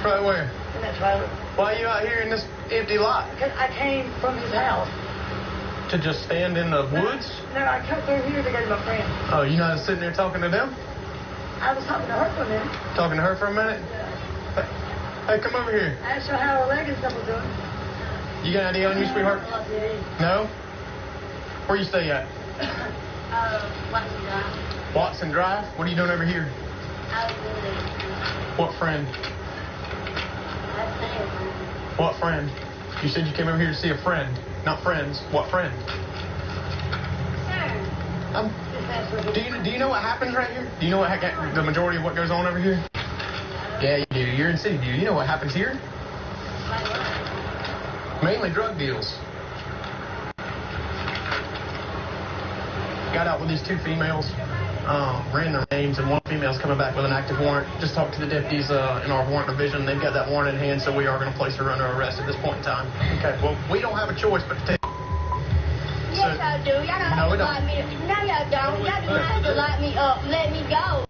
Right where? In that trailer. Why are you out here in this empty lot? Because I came from his house. To just stand in the woods? No, I come through here to go to my friend. Oh, you not sitting there talking to them? I was talking to her for a minute. Talking to her for a minute? Yeah. Hey, come over here. I asked her how her leg and stuff was doing. You got an ID on you, sweetheart? No? Where you stay at? Watson Drive. Watson Drive? What are you doing over here? I was in there. What friend? I say a friend. What friend? You said you came over here to see a friend, not friends. What friend? Sir. Do you know what happens right here? Do you know what the majority of what goes on over here? Yeah, you do. You're in city view. You know what happens here? Like what? Mainly drug deals. Got out with these two females, ran their names, and one female's coming back with an active warrant. Just talked to the deputies in our warrant division. They've got that warrant in hand, so we are going to place her under arrest at this point in time. Okay, well, we don't have a choice but to take. Yes, I do. Y'all don't have to lock me up. No, y'all don't. Y'all do not have to lock me up. Let me go.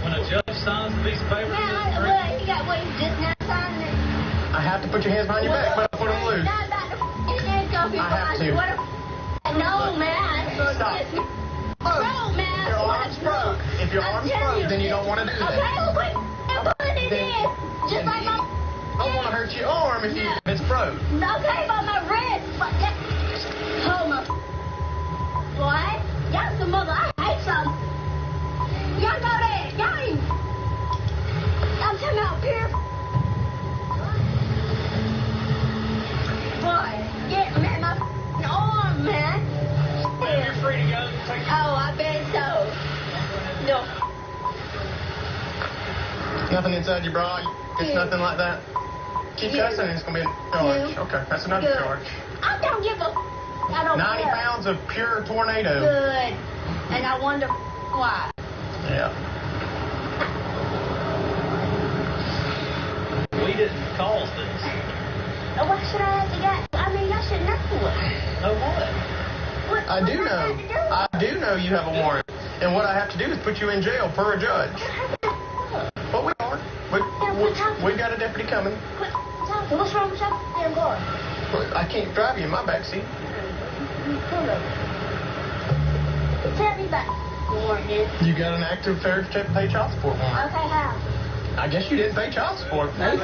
When a judge signs a piece of paper, Man, you got what you just now signing it. I have to put your hands behind your back, but I'll put them loose. Not about the handcuff you. I have to. No, man. Stop. Bro, man. Your arm's broke. If your arm's broke, then you don't want to do that. Okay, well, put it in. Just like my... I don't want to hurt your arm if it's broke. Okay, but my wrist. Hold my... Boy, y'all some mother... I hate some. Y'all know that. Y'all ain't... I'm talking about pure... Boy, get man, my arm, man. you're free to go. Take Oh, I bet so. No. Nothing inside your bra? It's nothing like that? Keep cussing and it's going to be a charge. Okay, that's another charge. I don't give a... I don't 90 care. pounds of pure tornado. Good. And I wonder why. Yeah. We didn't cause this. Why should I have to get... I mean, I should know it. No what? I do know. I do know you have a warrant. And what I have to do is put you in jail per a judge. But we are. We got a deputy coming. What's wrong with your damn car? I can't drive you in my backseat. Tell me about the warrant, then. You got an active fair to pay child support warrant. Okay, how? I guess you didn't pay child support. Okay,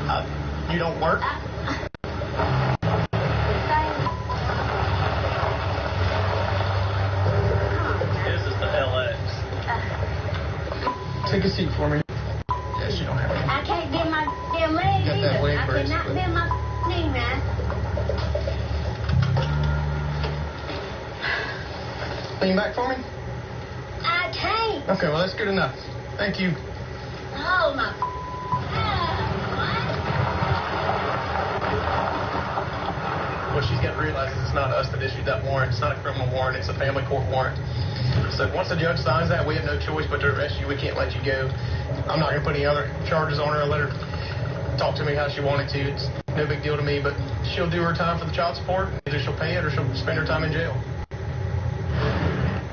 how? You don't work? This is the LX. Take a seat for me. Yes, you don't have it. I can't bend my damn leg Got either. that leg I brace, cannot but- bend my knee, man. Lean back for me? I can't. Okay, well, that's good enough. Thank you. Oh, my... What she's got to realize is it's not us that issued that warrant. It's not a criminal warrant. It's a family court warrant. So once the judge signs that, we have no choice but to arrest you. We can't let you go. I'm not going to put any other charges on her. I'll let her talk to me how she wanted to. It's no big deal to me, but she'll do her time for the child support. Either she'll pay it or she'll spend her time in jail.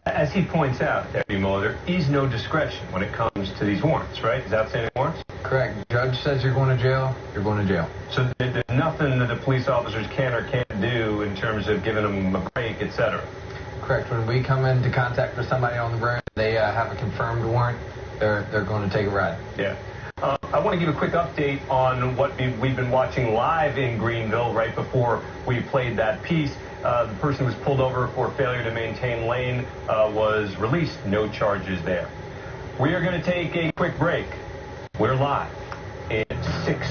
As he points out, Deputy Mueller, there is no discretion when it comes to these warrants, right? Is outstanding warrants? Correct. Judge says you're going to jail, you're going to jail. So there's nothing that the police officers can or can't do in terms of giving them a break, etc. Correct. When we come into contact with somebody on the ground, they have a confirmed warrant, they're going to take a ride. Yeah. I want to give a quick update on what we've been watching live in Greenville right before we played that piece. The person who was pulled over for failure to maintain lane was released. No charges there. We are going to take a quick break. We're live in 6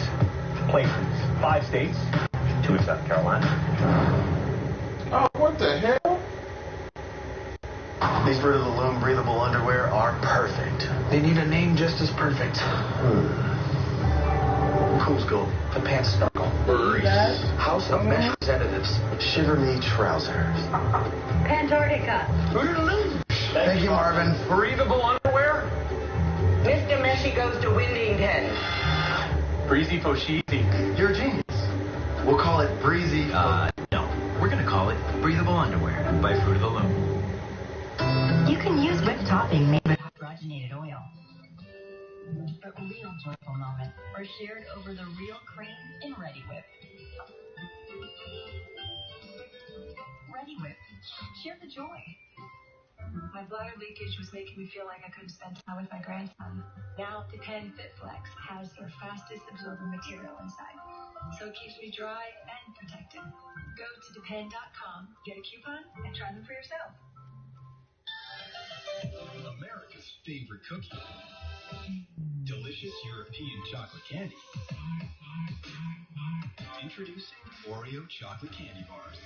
places, 5 states, 2 in South Carolina. Oh, what the hell? These Fruit of the Loom breathable underwear are perfect. They need a name just as perfect. Cool School. The Pants Snarkle. House of Mesh Representatives. Shiver Me Trousers. Pantarctica. Fruit of the Loom. Thank you, Marvin. Breathable underwear? Mr. Messi goes to Windington. Breezy Foshizi. You're a genius. We'll call it Breezy. No. We're going to call it Breathable Underwear by Fruit of the Loom. You can use whipped topping made with hydrogenated oil. but real joyful moments are shared over the real cream in Ready Whip. Ready Whip. Share the joy. My bladder leakage was making me feel like I couldn't spend time with my grandson. Now, Depend Fit Flex has their fastest absorbing material inside, so it keeps me dry and protected. Go to Depend.com, get a coupon, and try them for yourself. America's favorite cookie. Delicious European chocolate candy. Introducing Oreo chocolate candy bars.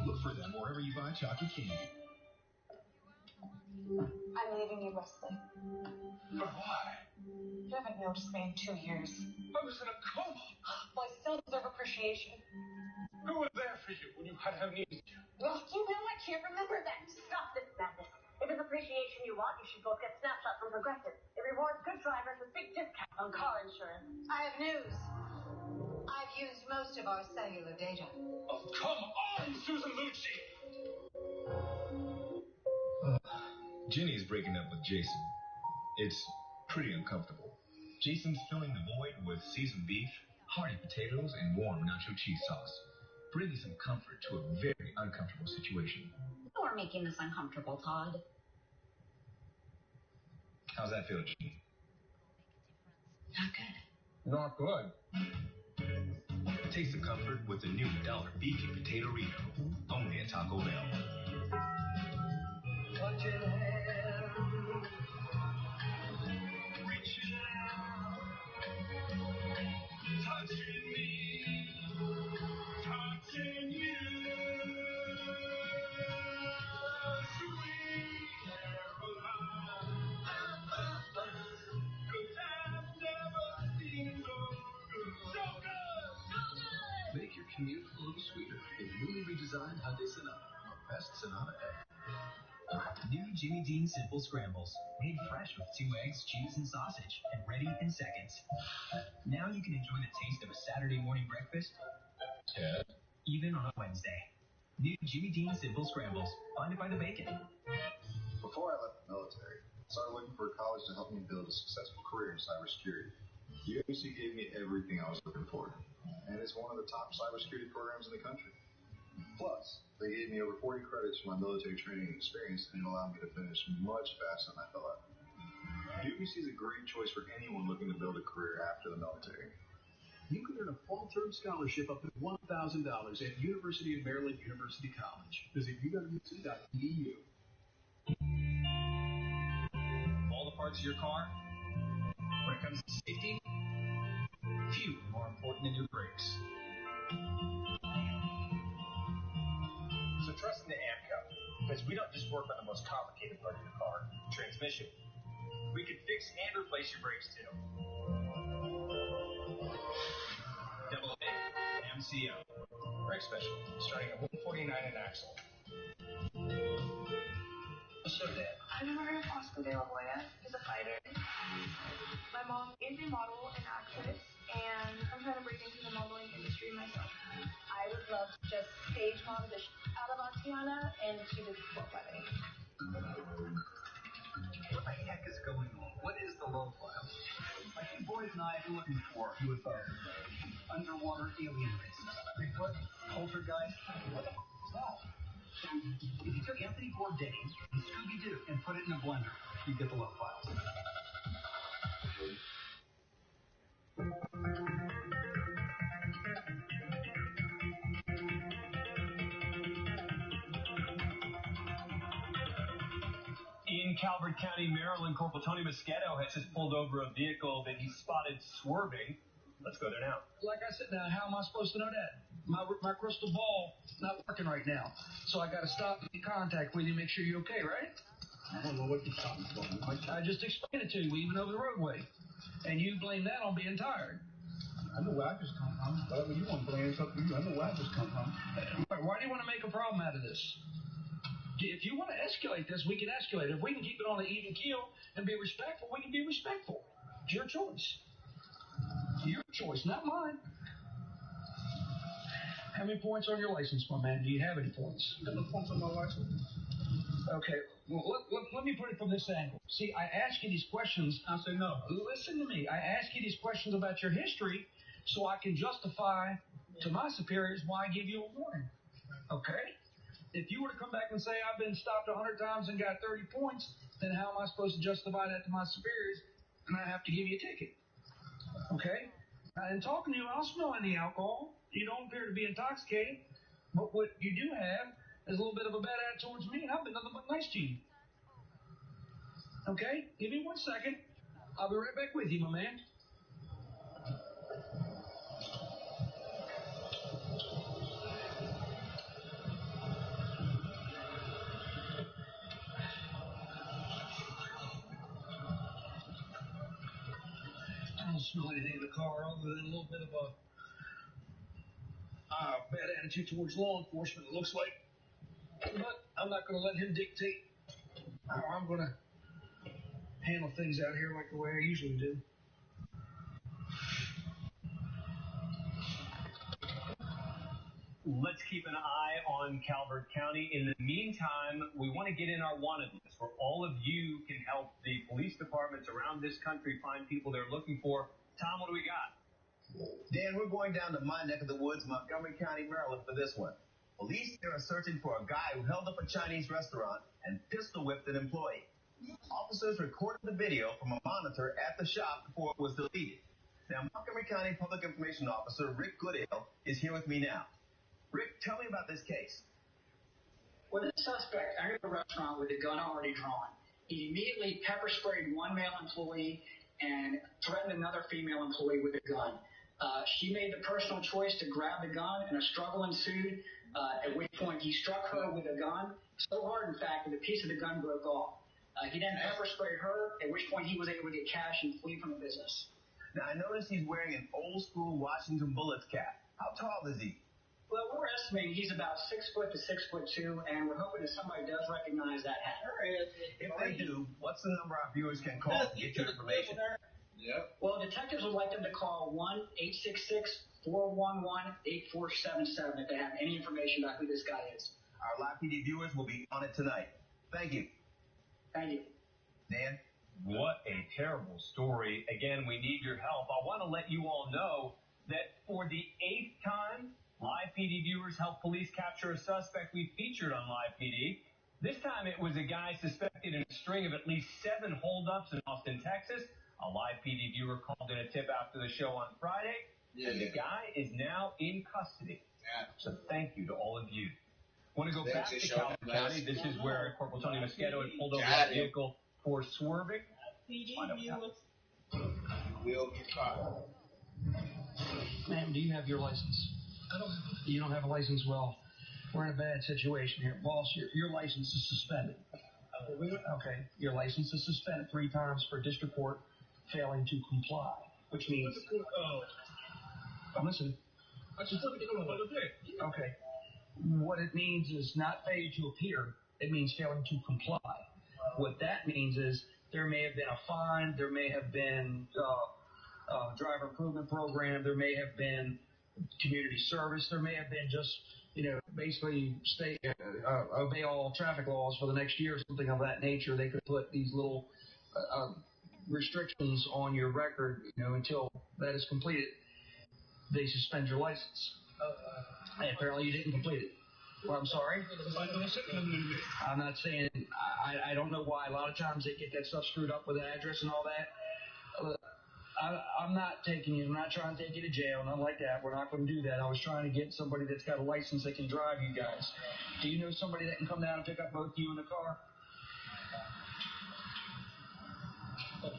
Look for them wherever you buy chocolate candy. I'm leaving you, Wesley. But why? You haven't noticed me in 2 years. I was in a coma. Well, I still deserve appreciation. Who was there for you when you had amnesia? Well, you know I can't remember that. Stop this madness. If it's appreciation you want, you should both get Snapshot from Progressive. It rewards good drivers with big discounts on car insurance. I have news. I've used most of our cellular data. Oh, come on, Susan Lucci! Jenny's breaking up with Jason. It's pretty uncomfortable. Jason's filling the void with seasoned beef, hearty potatoes, and warm nacho cheese sauce, bringing some comfort to a very uncomfortable situation. You're making this uncomfortable, Todd. How's that feel, Jenny? Not good. Not good. Taste the comfort with the new $1 beefy potato Rito, only at Taco Bell. Touching hands, reaching out, touching me, touching you. Sweet Caroline, good times never seem so good. So good! So good! Make your commute a little sweeter in newly redesigned Hyundai Sonata, your best Sonata ever. New Jimmy Dean Simple Scrambles, made fresh with 2 eggs, cheese, and sausage, and ready in seconds. Now you can enjoy the taste of a Saturday morning breakfast, even on a Wednesday. New Jimmy Dean Simple Scrambles, find it by the bacon. Before I left the military, I started looking for a college to help me build a successful career in cybersecurity. UMC gave me everything I was looking for, and it's one of the top cybersecurity programs in the country. Plus, they gave me over 40 credits for my military training and experience, and it allowed me to finish much faster than I thought. UMC is a great choice for anyone looking to build a career after the military. You can earn a full-term scholarship up to $1,000 at University of Maryland University College. Visit uwc.edu. All the parts of your car, when it comes to safety, few are more important than your brakes. So trust in the AMCO, because we don't just work on the most complicated part of your car, transmission. We can fix and replace your brakes too. AA MCO. Brake special, starting at $149 an axle. So Dad. I'm Maria Fosco de la Hoya. He's a fighter. My mom is a model and actress, and I'm trying to break into the modeling industry myself. I would love to just stage model the out of Tiana, and she just spoke by me. What the heck is going on? What is the low file? My 2 boys and I are looking for UFO, underwater alien race, Bigfoot, poltergeist. What the f*** is that? If you took Anthony Bourdain and Scooby-Doo and put it in a blender, you'd get the low files. In Calvert County, Maryland, Corporal Tony Mosquito has just pulled over a vehicle that he spotted swerving. Let's go there now. Like I said, now, how am I supposed to know that? My crystal ball is not working right now. So I got to stop and make contact with you, make sure you're okay, right? I don't know what you're talking about. I just explained it to you, even over the roadway. And you blame that on being tired. I know where I just come from. Whatever you want to blame, it's up to you. I know where I just come from. Why do you want to make a problem out of this? If you want to escalate this, we can escalate. If we can keep it on an even keel and be respectful, we can be respectful. It's your choice. Your choice, not mine. How many points on your license, my man? Do you have any points? You got no points on my license. Okay, Well, let me put it from this angle. See, I ask you these questions. I say no. Listen to me. I ask you these questions about your history so I can justify to my superiors why I give you a warning. Okay? If you were to come back and say I've been stopped 100 times and got 30 points, then how am I supposed to justify that to my superiors? And I have to give you a ticket. Okay? And talking to you, I don't smell any alcohol. You don't appear to be intoxicated. But what you do have is a little bit of a bad attitude towards me, and I've been nothing but nice to you. Okay? Give me 1 second. I'll be right back with you, my man. I don't smell anything in the car other than a little bit of a bad attitude towards law enforcement, it looks like. But I'm not going to let him dictate how I'm going to handle things out here like the way I usually do. Let's keep an eye on Calvert County. In the meantime, we want to get in our wanted list where all of you can help the police departments around this country find people they're looking for. Tom, what do we got? Dan, we're going down to my neck of the woods, Montgomery County, Maryland, for this one. Police there are searching for a guy who held up a Chinese restaurant and pistol whipped an employee. Officers recorded the video from a monitor at the shop before it was deleted. Now, Montgomery County Public Information Officer Rick Goodale is here with me now. Rick, tell me about this case. Well, the suspect entered the restaurant with a gun already drawn. He immediately pepper sprayed one male employee and threatened another female employee with a gun. She made the personal choice to grab the gun, and a struggle ensued, at which point he struck her with a gun, so hard, in fact, that a piece of the gun broke off. He then pepper sprayed her, at which point he was able to get cash and flee from the business. Now, I noticed he's wearing an old-school Washington Bullets cap. How tall is he? Well, we're estimating he's about 6 foot to 6'2", and we're hoping that somebody does recognize that hat. If they do, what's the number our viewers can call to get your information? Yep. Well, detectives would like them to call 1-866-411-8477 if they have any information about who this guy is. Our live PD viewers will be on it tonight. Thank you. Thank you. Dan? What a terrible story. Again, we need your help. I want to let you all know that for the 8th time, Live PD viewers help police capture a suspect we featured on Live PD. This time it was a guy suspected in a string of at least 7 holdups in Austin, Texas. A Live PD viewer called in a tip after the show on Friday, and the guy is now in custody. So thank you to all of you. Want to go back to Calvert County? This is where Corporal Tony Mosquito had pulled over that vehicle for swerving. PD viewers will be caught. Ma'am, do you have your license? You don't have a license? Well, we're in a bad situation here. Boss, your license is suspended. Okay, your license is suspended 3 times for district court failing to comply, which means... I'm listening. Okay. What it means is not failure to appear. It means failing to comply. What that means is there may have been a fine, there may have been a driver improvement program, there may have been community service, there may have been just, basically obey all traffic laws for the next year, something of that nature. They could put these little restrictions on your record, until that is completed. They suspend your license. And apparently you didn't complete it. Well, I'm sorry. I'm not saying, I don't know why. A lot of times they get that stuff screwed up with an address and all that. I'm not taking you. I'm not trying to take you to jail, nothing like that. We're not going to do that. I was trying to get somebody that's got a license that can drive you guys. Do you know somebody that can come down and pick up both you in the car? Okay,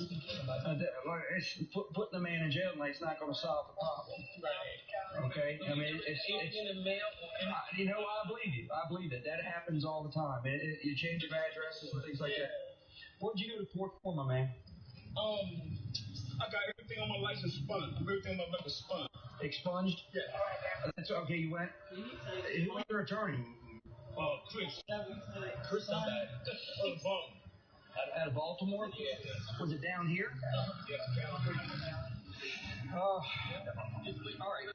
we can talk about that. Putting a man in jail tonight's not going to solve the problem. Right. Okay? I mean, it's in the mail. I believe you. I believe it. That happens all the time. You change of addresses and things like that. What'd you go to court for, my man? I got everything on my license spun. Everything on my record spun. Expunged? Yeah. That's okay. You went. Who was your attorney? Chris. Chris on that. Out of Baltimore? Yeah. Was it down here? Yeah. All right.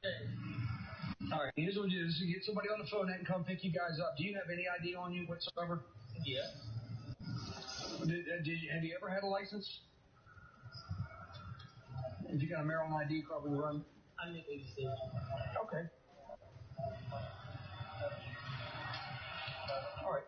All right, here's what we do. Is get somebody on the phone that can come pick you guys up. Do you have any ID on you whatsoever? Yeah. Have you ever had a license? If you got a Maryland ID, probably run. I'm at 86. Okay. All right.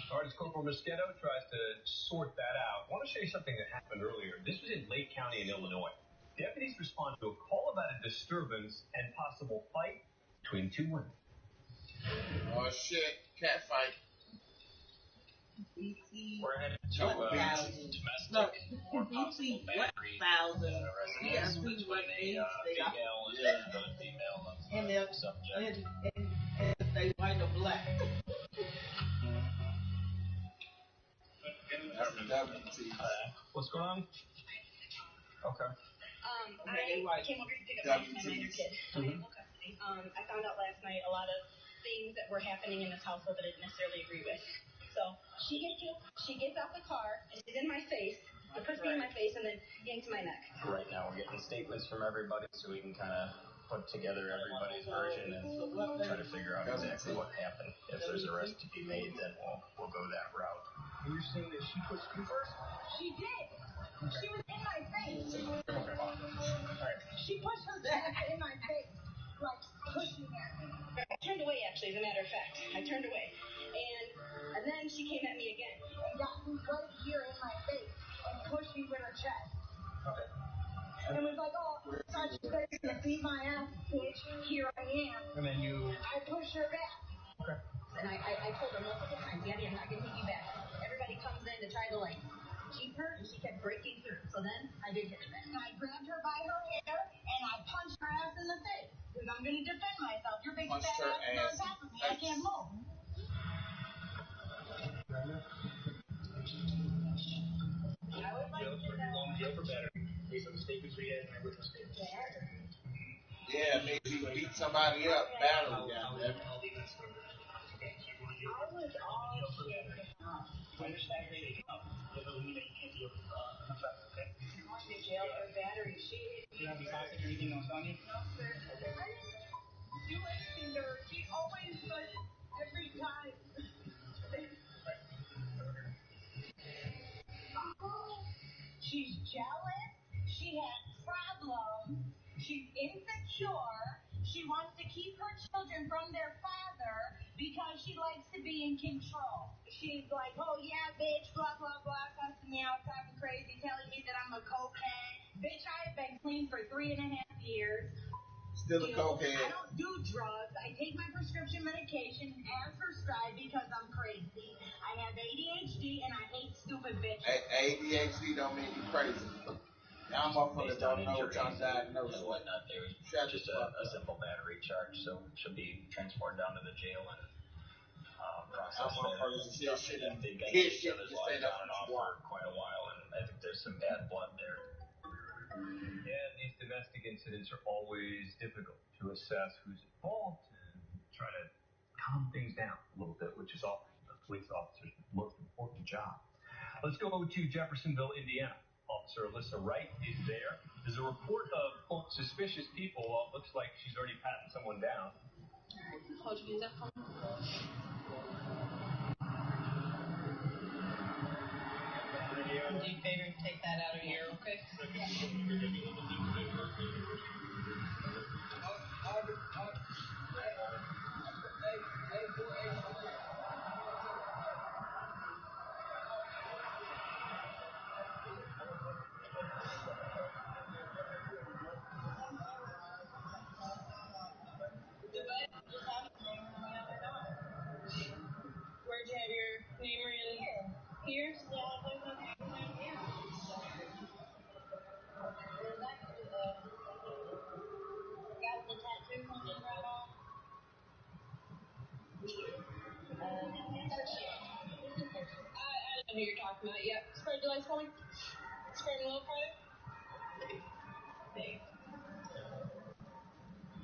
Sergeant Corporal Mosquito tries to sort that out. I want to show you something that happened earlier. This was in Lake County in Illinois. Deputies responded to a call about a disturbance and possible fight between two women. Oh, shit. Cat fight. We're headed to domestic or possible battery. Arrest between a female and another female subject. And they white or black. What's going on? Okay. I came over to pick up my minor kid. I found out last night a lot of things that were happening in this household that I didn't necessarily agree with. So she gets out the car and she's in my face, puts me in my face, and then yanks my neck. Right now we're getting statements from everybody so we can kind of put together everybody's version and try to figure out exactly what happened. If there's an arrest to be made, then we'll go that route. And you're saying that she pushed you first? She did. She was in my face. She pushed her back in my face, like pushing her. I turned away, actually, as a matter of fact. I turned away. And then she came at me again and got me right here in my face and pushed me with her chest. Okay. And was like, oh, Sergeant, you're going to beat my ass, bitch. Here I am. And then I pushed her back. Okay. And I told her multiple times, Yaddy, I'm not going to hit you back. Everybody comes in to try to, like, keep her, and she kept breaking through. So then I did hit her back. And I grabbed her by her hair, and I punched her ass in the face. Because I'm going to defend myself. Your big fat ass is on top of me. I can't move. Jail for battery. Based on the statements we had and our witness statements. Yeah, maybe beat somebody up, battle, goddamn. I was all shit. When you're stagnating up, you know, you can't deal with okay? I'm going to jail for battery. Shit. You have any cops or anything else on you? No, sir. I didn't do anything to her. She always does every time. She's jealous. She has problems. She's insecure. She wants to keep her children from their father because she likes to be in control. She's like, oh, yeah, bitch, blah, blah, blah, cussing me out, talking crazy, telling me that I'm a cokehead. Bitch, I have been clean for 3.5 years. Still a cokehead. I don't do drugs. I take my prescription medication as prescribed because I'm crazy. I have ADHD and I hate stupid bitches. ADHD don't mean you crazy. Y'all motherfuckers don't know what y'all diagnosed and with. whatnot. There was just a simple battery charge, so she'll be transported down to the jail and processed there. They've been each other's lives on and off for quite a while, and I think there's some bad blood there. Yeah, these domestic incidents are always difficult to assess who's involved and try to calm things down a little bit, which is often the police officer's most important job. Let's go to Jeffersonville, Indiana. Officer Alyssa Wright is there. There's a report of, quote, suspicious people. Well, it looks like she's already patting someone down. How'd you get that from? Do you favor take that out of here, okay? Where'd you have your name written? Here? Yeah, there's no name here. Is that got the tattoo coming right off? I don't know who you're talking about. Yep. Spread your legs for me. Spread them a little further. Thanks.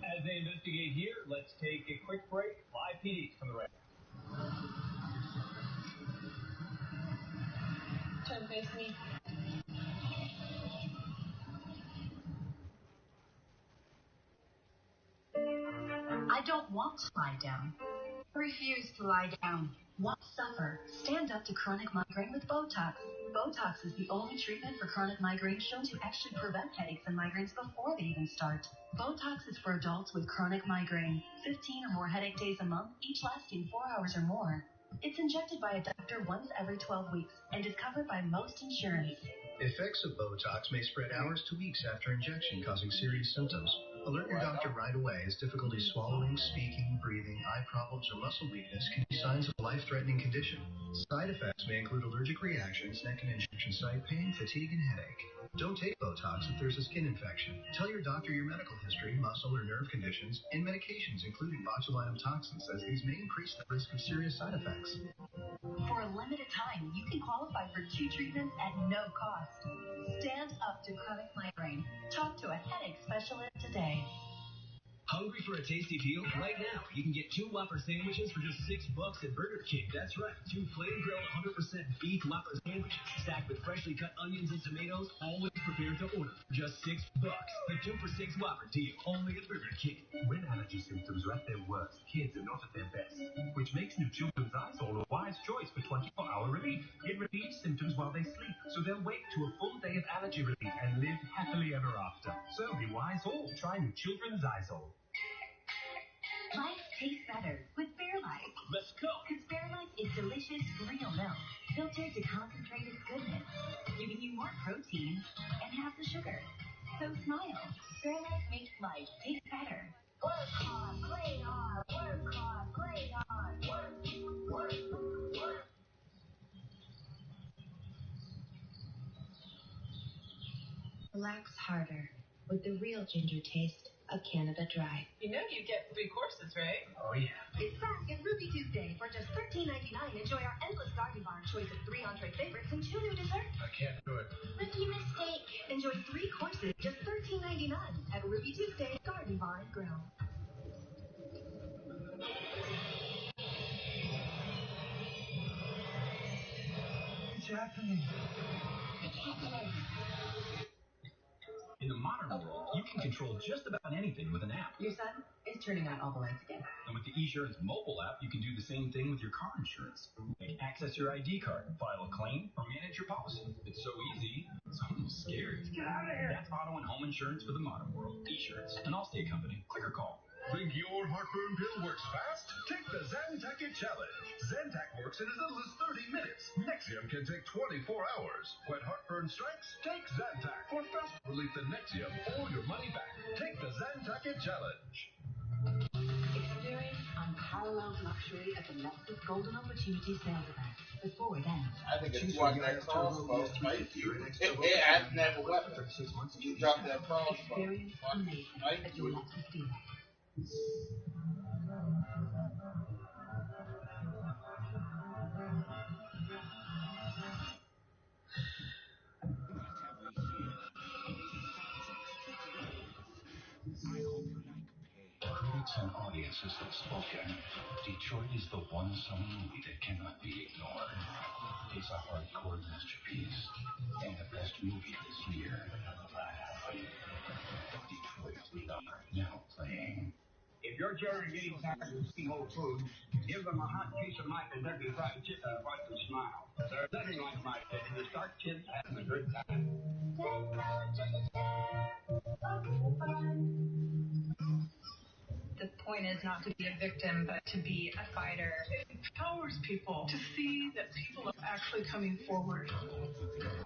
As they investigate here, let's take a quick break. Live PDs from the right. Turn face me. want to lie down. Refuse to lie down. Won't suffer. Stand up to chronic migraine with Botox. Botox is the only treatment for chronic migraine shown to actually prevent headaches and migraines before they even start. Botox is for adults with chronic migraine. 15 or more headache days a month, each lasting 4 hours or more. It's injected by a doctor once every 12 weeks and is covered by most insurance. Effects of Botox may spread hours to weeks after injection, causing serious symptoms. Alert your doctor right away, as difficulty swallowing, speaking, breathing, eye problems, or muscle weakness can be signs of a life-threatening condition. Side effects may include allergic reactions, neck and injection site pain, fatigue, and headache. Don't take Botox if there's a skin infection. Tell your doctor your medical history, muscle or nerve conditions, and medications, including botulinum toxins, as these may increase the risk of serious side effects. For a limited time, you can qualify for 2 treatments at no cost. Stand up to chronic migraine. Talk to a headache specialist today. Hungry for a tasty deal? Right now, you can get 2 Whopper sandwiches for just $6 at Burger King. That's right, 2 flame-grilled 100% beef Whopper sandwiches stacked with freshly cut onions and tomatoes, always prepared to order for just $6. The 2 for $6 Whopper deal, only at Burger King. When allergy symptoms are at their worst, kids are not at their best, which makes new children's Izol a wise choice for 24-hour relief. It relieves symptoms while they sleep, so they'll wake to a full day of allergy relief and live happily ever after. So be wise all. Try new children's Izol. Life tastes better with Fairlife. Let's go. Because Fairlife is delicious real milk, filtered to concentrated goodness, giving you more protein and half the sugar. So smile. Fairlife makes life taste better. Work hard, play hard, work hard, play hard, work. Relax harder with the real ginger taste of Canada Dry. You know you get 3 courses, right? Oh, yeah. It's back at Ruby Tuesday. For just $13.99, enjoy our endless garden bar choice of 3 entree favorites and 2 new desserts. I can't do it. Rookie mistake. Enjoy 3 courses, just $13.99 at Ruby Tuesday Garden Bar and Grill. It's happening. It's happening. In the modern world, you can control just about anything with an app. Your son is turning on all the lights again. And with the eSurance mobile app, you can do the same thing with your car insurance. Like access your ID card, file a claim, or manage your policy. It's so easy, it's almost scary. Get out of here. That's auto and home insurance for the modern world. eSurance, an Allstate company. Click or call. Think your heartburn pill works fast? Take the Zantac It Challenge. Zantac works in as little as 30 minutes. Nexium can take 24 hours. When heartburn strikes, take Zantac for faster relief than Nexium or your money back. Take the Zantac It Challenge. Experience unparalleled luxury at the Lexus Golden Opportunity sales event before it ends. I think it's like that crossbow, mate. I've never weapon. You drop that crossbow. Experience amazing at your Lexus dealer. Critics and audiences have spoken. Detroit is the one summer movie that cannot be ignored. It's a hardcore masterpiece and the best movie this year. Detroit now playing. If your children are getting tired of eating old food, give them a hot piece of my Kentucky Fried Chicken and watch them smile. There's nothing like my chicken to start kids having a good time. The point is not to be a victim, but to be a fighter. It empowers people to see that people are actually coming forward.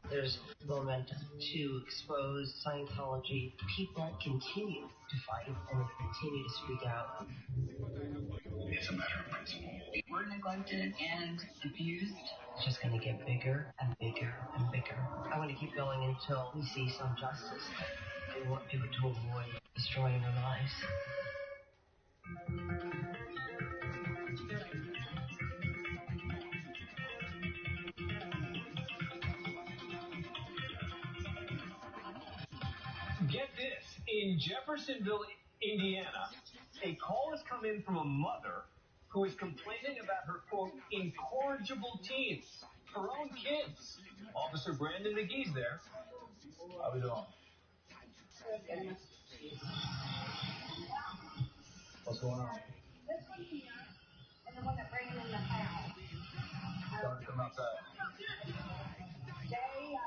There's momentum to expose Scientology. People continue to fight and they continue to speak out. It's a matter of principle. If we're neglected and abused, It's just going to get bigger and bigger and bigger. I want to keep going until we see some justice. I want people to avoid destroying their lives. Get this. In Jeffersonville, Indiana, a call has come in from a mother who is complaining about her, quote, incorrigible teens, her own kids. Officer Brandon McGee's there. How we doing? What's going on? This one here, and the one that ran in the house. Come outside. They,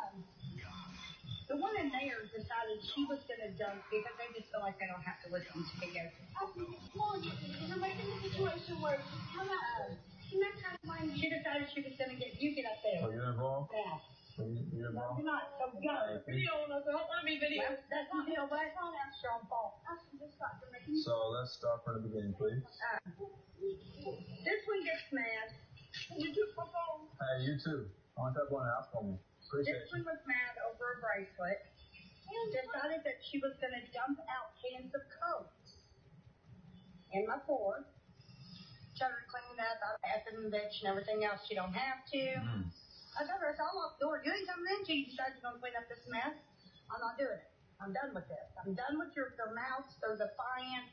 the one in there decided she was going to dump because they just feel like they don't have to listen to me. You're making the situation worse. Come on. She decided she was going to get, you get up there. Are you involved? Yeah. You're involved? You're not. So go. Video on us. Don't let me video. That's not video, but it's not your own fault. So let's start from the beginning, please. This one gets mad. You took my phone. Hey, you too. I want that one out for me. Appreciate This one was mad over a bracelet and decided that she was going to dump out cans of Coke in my floor. Started cleaning up, I passing the bitch and everything else. She don't have to. I told her, it's all off the door. You ain't coming in till you decide you're going to clean up this mess. I'm not doing it. I'm done with this. I'm done with your mouth, so defiant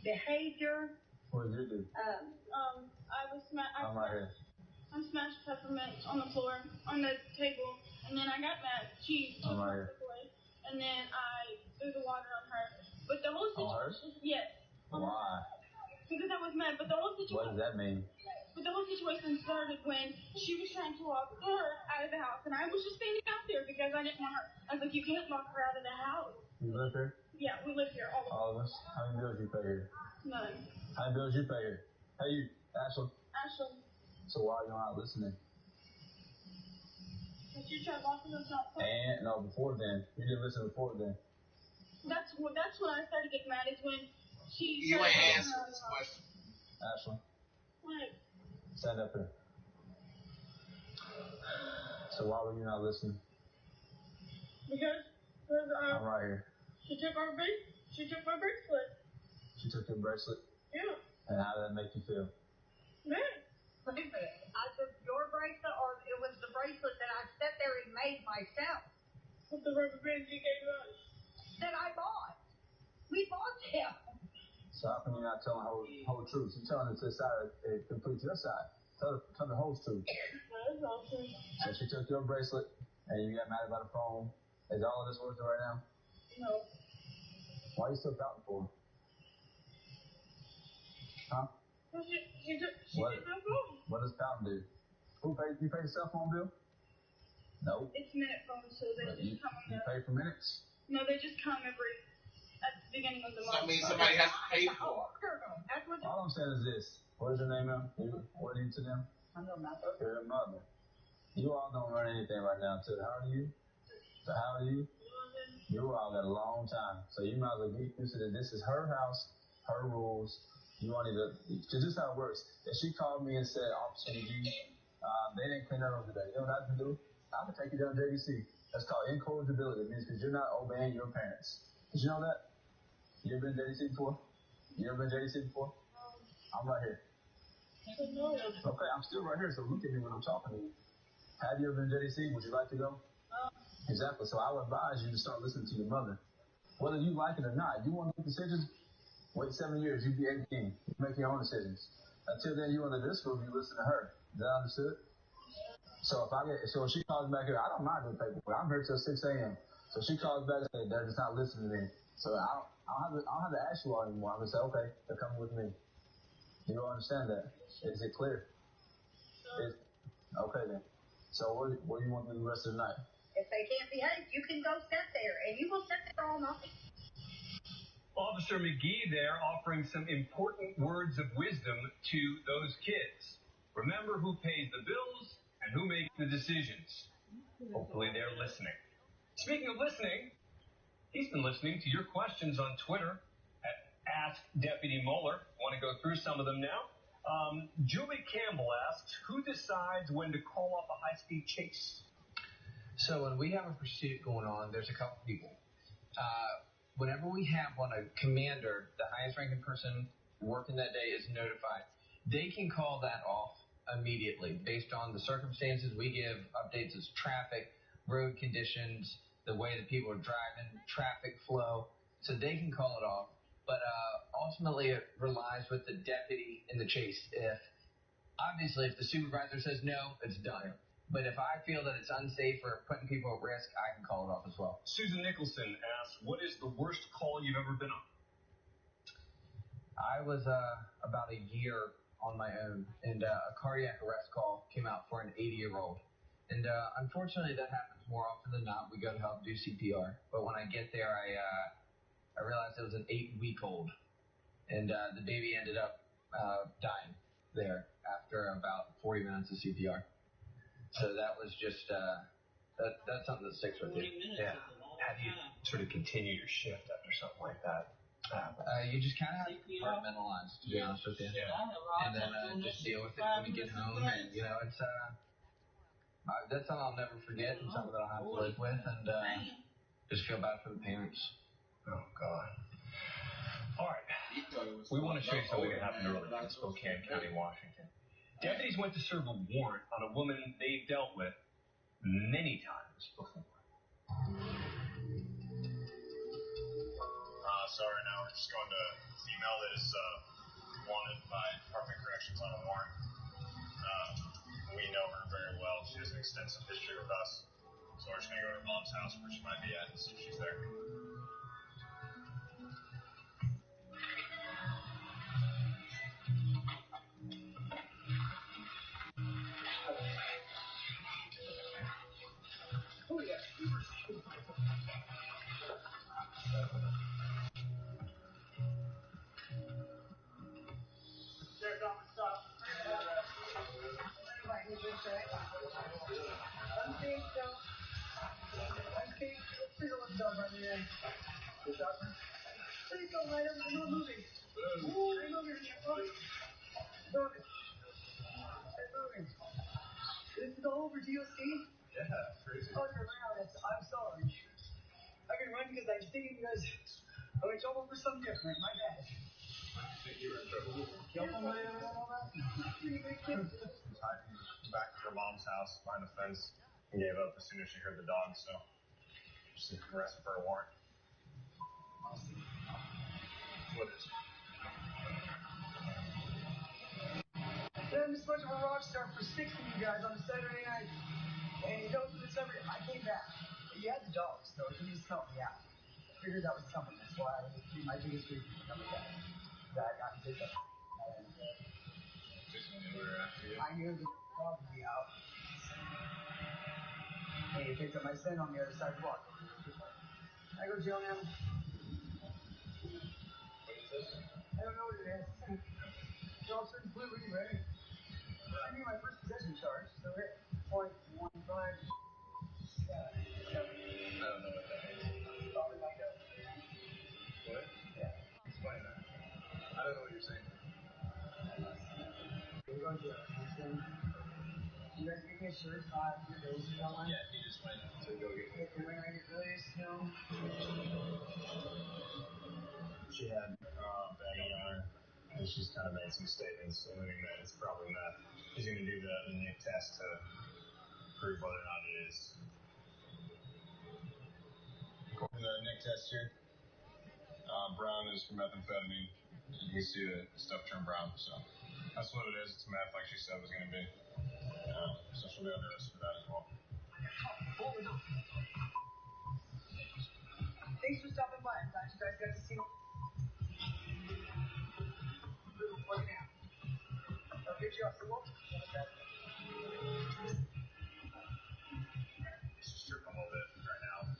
behavior. What did you do? I was I'm right here. I smashed peppermints on the floor, on the table, and then I got mad. She I'm right here. And then I threw the water on her. But the whole situation, yes. Why? Because I was mad. But the whole situation. What does that mean? But the whole situation started when she was trying to lock her out of the house, and I was just standing out there because I didn't want her. I was like, you can't lock her out of the house. You live here? Yeah, we live here. All of us? How many bills you pay here? None. How many bills you pay here? Hey, you, Ashley. Ashley. So why are you not listening? Did you try locking us out? And no, before then. You didn't listen before then. That's when I started getting mad. Is when she. You ain't answering this question. Ashley. What? Stand up here. So why were you not listening? Because I'm right here. She took my bracelet. She took your bracelet? Yeah. And how did that make you feel? Man. Wait a minute. I took your bracelet, or it was the bracelet that I sat there and made myself. With the rubber bands you gave us. That I bought. We bought them. So how come you're not telling the whole truth? You're telling it to the side, it completes your side. Tell the whole truth. That is all true. So she took your bracelet, and you got mad about the phone. Is all of this worth it right now? No. Why are you still pouting for? Huh? She took my phone. What does pouting do? You pay the cell phone bill? No. It's minute phone, so they just come on You pay for minutes? No, they just come at the beginning of the month. So that means somebody has to pay for it. All I'm saying is this. What is your name, ma'am? What are you to them? I'm your mother. You're your mother. You all don't run anything right now. So how old are you? You all got a long time. So you might as well get used to that. This is her house, her rules. You want to, because this is how it works. If she called me and said, Officer McGee, they didn't clean their room today. You know what I can do? I can take you down to JDC. That's called incorrigibility. It means because you're not obeying your parents. Did you know that? You ever been to JDC before? You ever been to JDC before? I'm right here. Okay, I'm still right here, so look at me when I'm talking to you. Have you ever been to JDC? Would you like to go? Exactly. So I would advise you to start listening to your mother. Whether you like it or not, you want to make decisions, wait 7 years, you be 18. You make your own decisions. Until then, you under this group, you listen to her. Is that understood? So if she calls back here, I don't mind doing paperwork. I'm here till 6 a.m. So she calls back and says, they're just not listening to me. So I don't have to ask you all anymore. I'm going to say, okay, they're coming with me. You don't understand that? Is it clear? Okay then. So what do you want to do the rest of the night? If they can't behave, you can go sit there, and you will sit there all night. Officer McGee there offering some important words of wisdom to those kids. Remember who pays the bills and who makes the decisions. Hopefully they're listening. Speaking of listening, he's been listening to your questions on Twitter at AskDeputyMoeller. Want to go through some of them now? Julie Campbell asks, who decides when to call off a high-speed chase? So when we have a pursuit going on, there's a couple people. Whenever we have one, a commander, the highest ranking person working that day is notified. They can call that off immediately based on the circumstances. We give updates as traffic, road conditions, the way that people are driving, traffic flow. So they can call it off. But ultimately, it relies with the deputy in the chase. Obviously, if the supervisor says no, it's done. But if I feel that it's unsafe or putting people at risk, I can call it off as well. Susan Nicholson asks, what is the worst call you've ever been on? I was about a year on my own, and a cardiac arrest call came out for an 80-year-old. And unfortunately, that happens more often than not. We go to help do CPR. But when I get there, I realized it was an 8-week-old. And the baby ended up dying there after about 40 minutes of CPR. So that was just, that's something that sticks with you. Yeah. How do you sort of continue your shift after something like that? You just kind of have to compartmentalize, to be honest with you. Yeah. And then just deal with it when you get home. And, you know, it's that's something I'll never forget and something that I'll have to live with. And just feel bad for the parents. Oh, God. All right. We want to show you something that happened earlier in Spokane County, Washington. Deputies went to serve a warrant on a woman they've dealt with many times before. Sorry, now we're just going to female that is wanted by Department of Corrections on a warrant. We know her very well. She has an extensive history with us. So we're just going to go to her mom's house where she might be at and see if she's there. Oh, yeah. Please don't let him. I'm not moving. I'm moving. I'm moving. This is all over. Do you see? Yeah, crazy. Oh, you're around. I'm sorry. I can run because I'm thinking you guys are in trouble for something different. My bad. I think you were in trouble. Hiding back to her mom's house behind the fence and gave up as soon as she heard the dog, so she's arrested for a warrant. What is it? I'm just much of a rock star for 6 of you guys on a Saturday night. And you know, this every I came back. You had the dogs, so you just helped me out. I figured that was coming. That's why my biggest reason for coming back. That I got picked up. Just knew we were after you. I knew the dog would be out. And he picked up my son on the other sidewalk. I go to jail now. What is this? I don't know what it is. The officer completely ready. I mean my first possession charge, so hit .15. Yeah. I don't know what that means. Probably like a... What? Yeah. Explain that. I don't know what you're saying. We're going to jail. You guys give me a shirt, 5 your days, you don't want? Yeah, he just went to go get me. And when I get released, you know? She had baggie on her, and she's kind of made some statements, alluding that it's probably meth. He's going to do the NIC test to prove whether or not it is. According to the NIC test here, brown is for methamphetamine. You can see the stuff turn brown, so that's what it is. It's meth, like she said it was going to be. So she'll be under arrest for that as well. Thanks for stopping by. I'm glad you guys got to see me. I'll get you off the wall. She's tripping a little bit right now,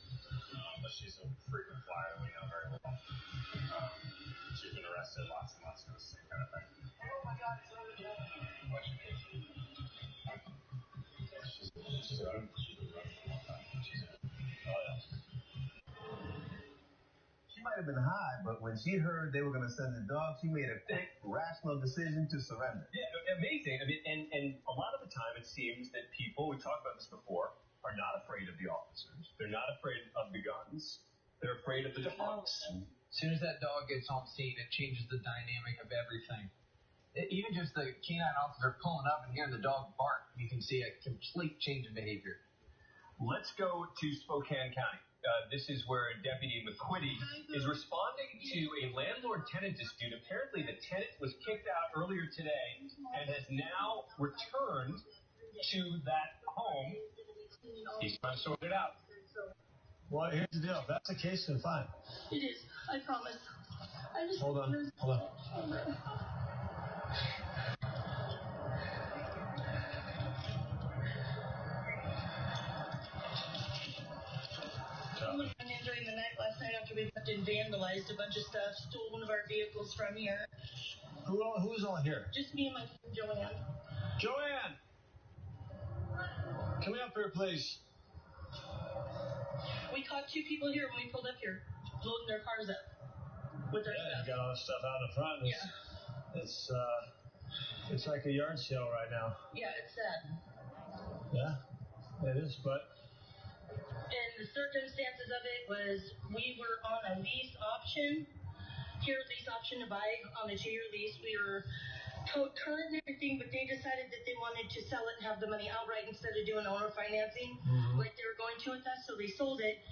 but she's a frequent flyer we know very well. She's been arrested lots and lots for the same kind of thing. Oh my God, it's over there. She's a running. She's been running for a long time. Oh yeah. She might have been high, but when she heard they were going to send the dog, she made a quick, rational decision to surrender. Yeah, amazing. I mean, and a lot of the time it seems that people, we talked about this before, are not afraid of the officers. They're not afraid of the guns. They're afraid of the dogs. As soon as that dog gets on scene, it changes the dynamic of everything. Even just the canine officer pulling up and hearing the dog bark, you can see a complete change in behavior. Let's go to Spokane County. This is where Deputy McQuitty is responding to a landlord-tenant dispute. Apparently, the tenant was kicked out earlier today and has now returned to that home. He's trying to sort it out. Well, here's the deal. If that's the case, then fine. It is. I promise. Hold on. Someone went in during the night last night after we left and vandalized a bunch of stuff, stole one of our vehicles from here. Who's on here? Just me and my friend Joanne. Joanne! Come up here, please. We caught 2 people here when we pulled up here, loading their cars up with their stuff. You got all the stuff out in front. It's like a yard sale right now. Yeah, it's sad. Yeah, it is, but... And the circumstances of it was we were on a lease option, lease option to buy on a 2-year lease. We were current and everything, but they decided that they wanted to sell it and have the money outright instead of doing owner financing like they were going to with us, so they sold it.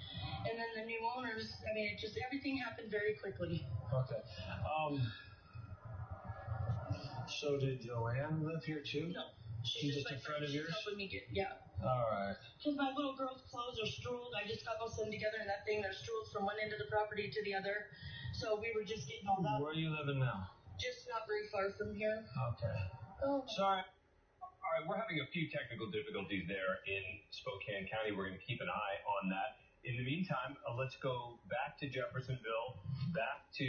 And then the new owners, everything happened very quickly. Okay. So did Joanne live here too? No. She's just a friend of yours? She's helping me get, All right. Because my little girl's clothes are strolled. I just got those them together in that thing. They're strolled from one end of the property to the other. So we were just getting all that. Where are you living now? Just not very far from here. Okay. Oh. Sorry. All right, we're having a few technical difficulties there in Spokane County. We're going to keep an eye on that. In the meantime, let's go back to Jeffersonville, back to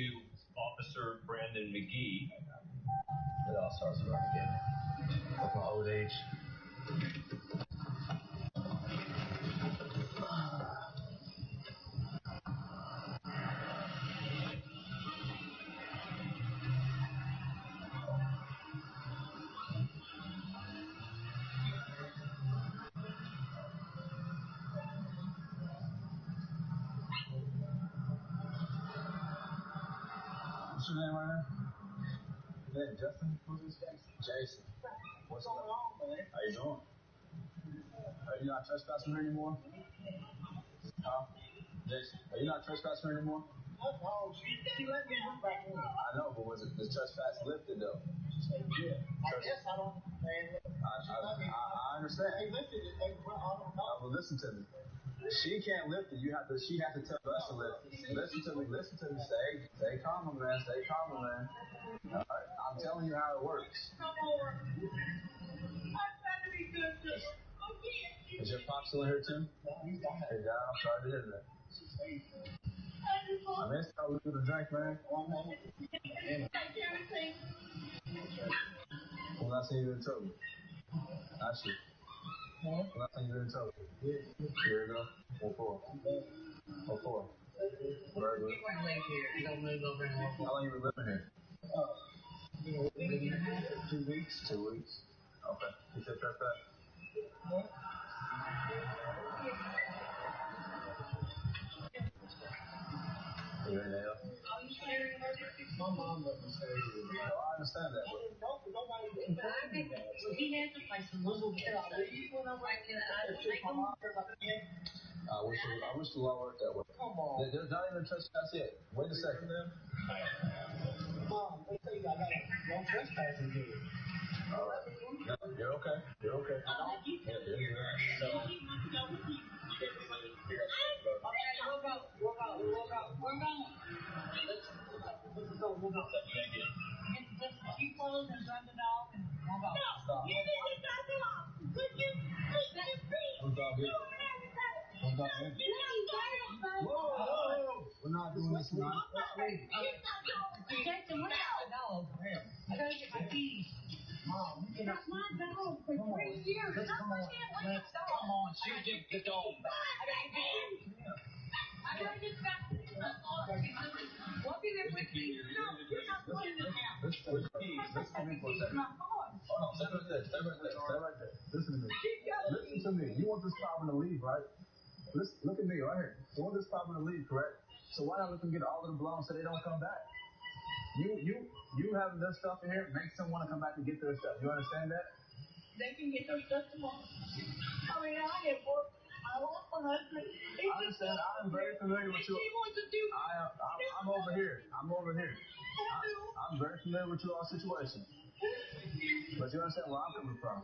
Officer Brandon McGee. It all starts with again. With my old age. What's your name right now? Hey, Justin? Who's this guy? Jason. What's going on, man? How you doing? Are you not trespassing anymore? Huh? Jason, are you not trespassing anymore? No, she let me move back in. I know, but was it the trespass lifted though? Yeah. I guess I don't understand. I understand. They lifted it. I don't know. Well, listen to me. She can't lift it. She has to tell us to lift it. Listen to me. Stay calm, man. Stay calm, man. All right. I'm telling you how it works. Come over. I'm trying to be good to her. Is your pop still in here too? Hey, Dad, I'm sorry to hear that. I missed how we do the drink, man. When I see you in trouble. Actually. When I see you in trouble. Here you go. 4-4. 4-4. Very good. How long you been living here? 2 weeks. 2 weeks. Okay. You said that? You in there? My mom doesn't say anything. I understand that. He had to play some little kid out there. You went over and I wish the law worked that way. Come on. There's not even a trespass yet. Wait a second. Mom, they say I got no trespassing here. All right. No, you're okay. You're okay. We'll go. Just keep close and run the dog and we'll go. No, you need to drop it off. Could you please? Who's dog here? Who's dog here? Whoa! We're not doing this tonight. Jason, what about the dog? I gotta get my keys. Mom, you that's my dog for 3 years. Come on, she get the dog. I gotta get back. We'll be there with me. No, you're not going in the house. Listen to me for a second. Hold on, stay right there. Listen to me. Listen to me. You want this problem to leave, right? Listen, look at me right here. You want this problem to leave, correct? So why not let them get all of the blown so they don't come back? You having their stuff in here makes them want to come back and get their stuff. You understand that? They can get their stuff tomorrow. I mean, I want my husband. I understand. I'm very familiar with you. He wants to do. I'm over here. I'm very familiar with your situation. But you understand where I'm coming from.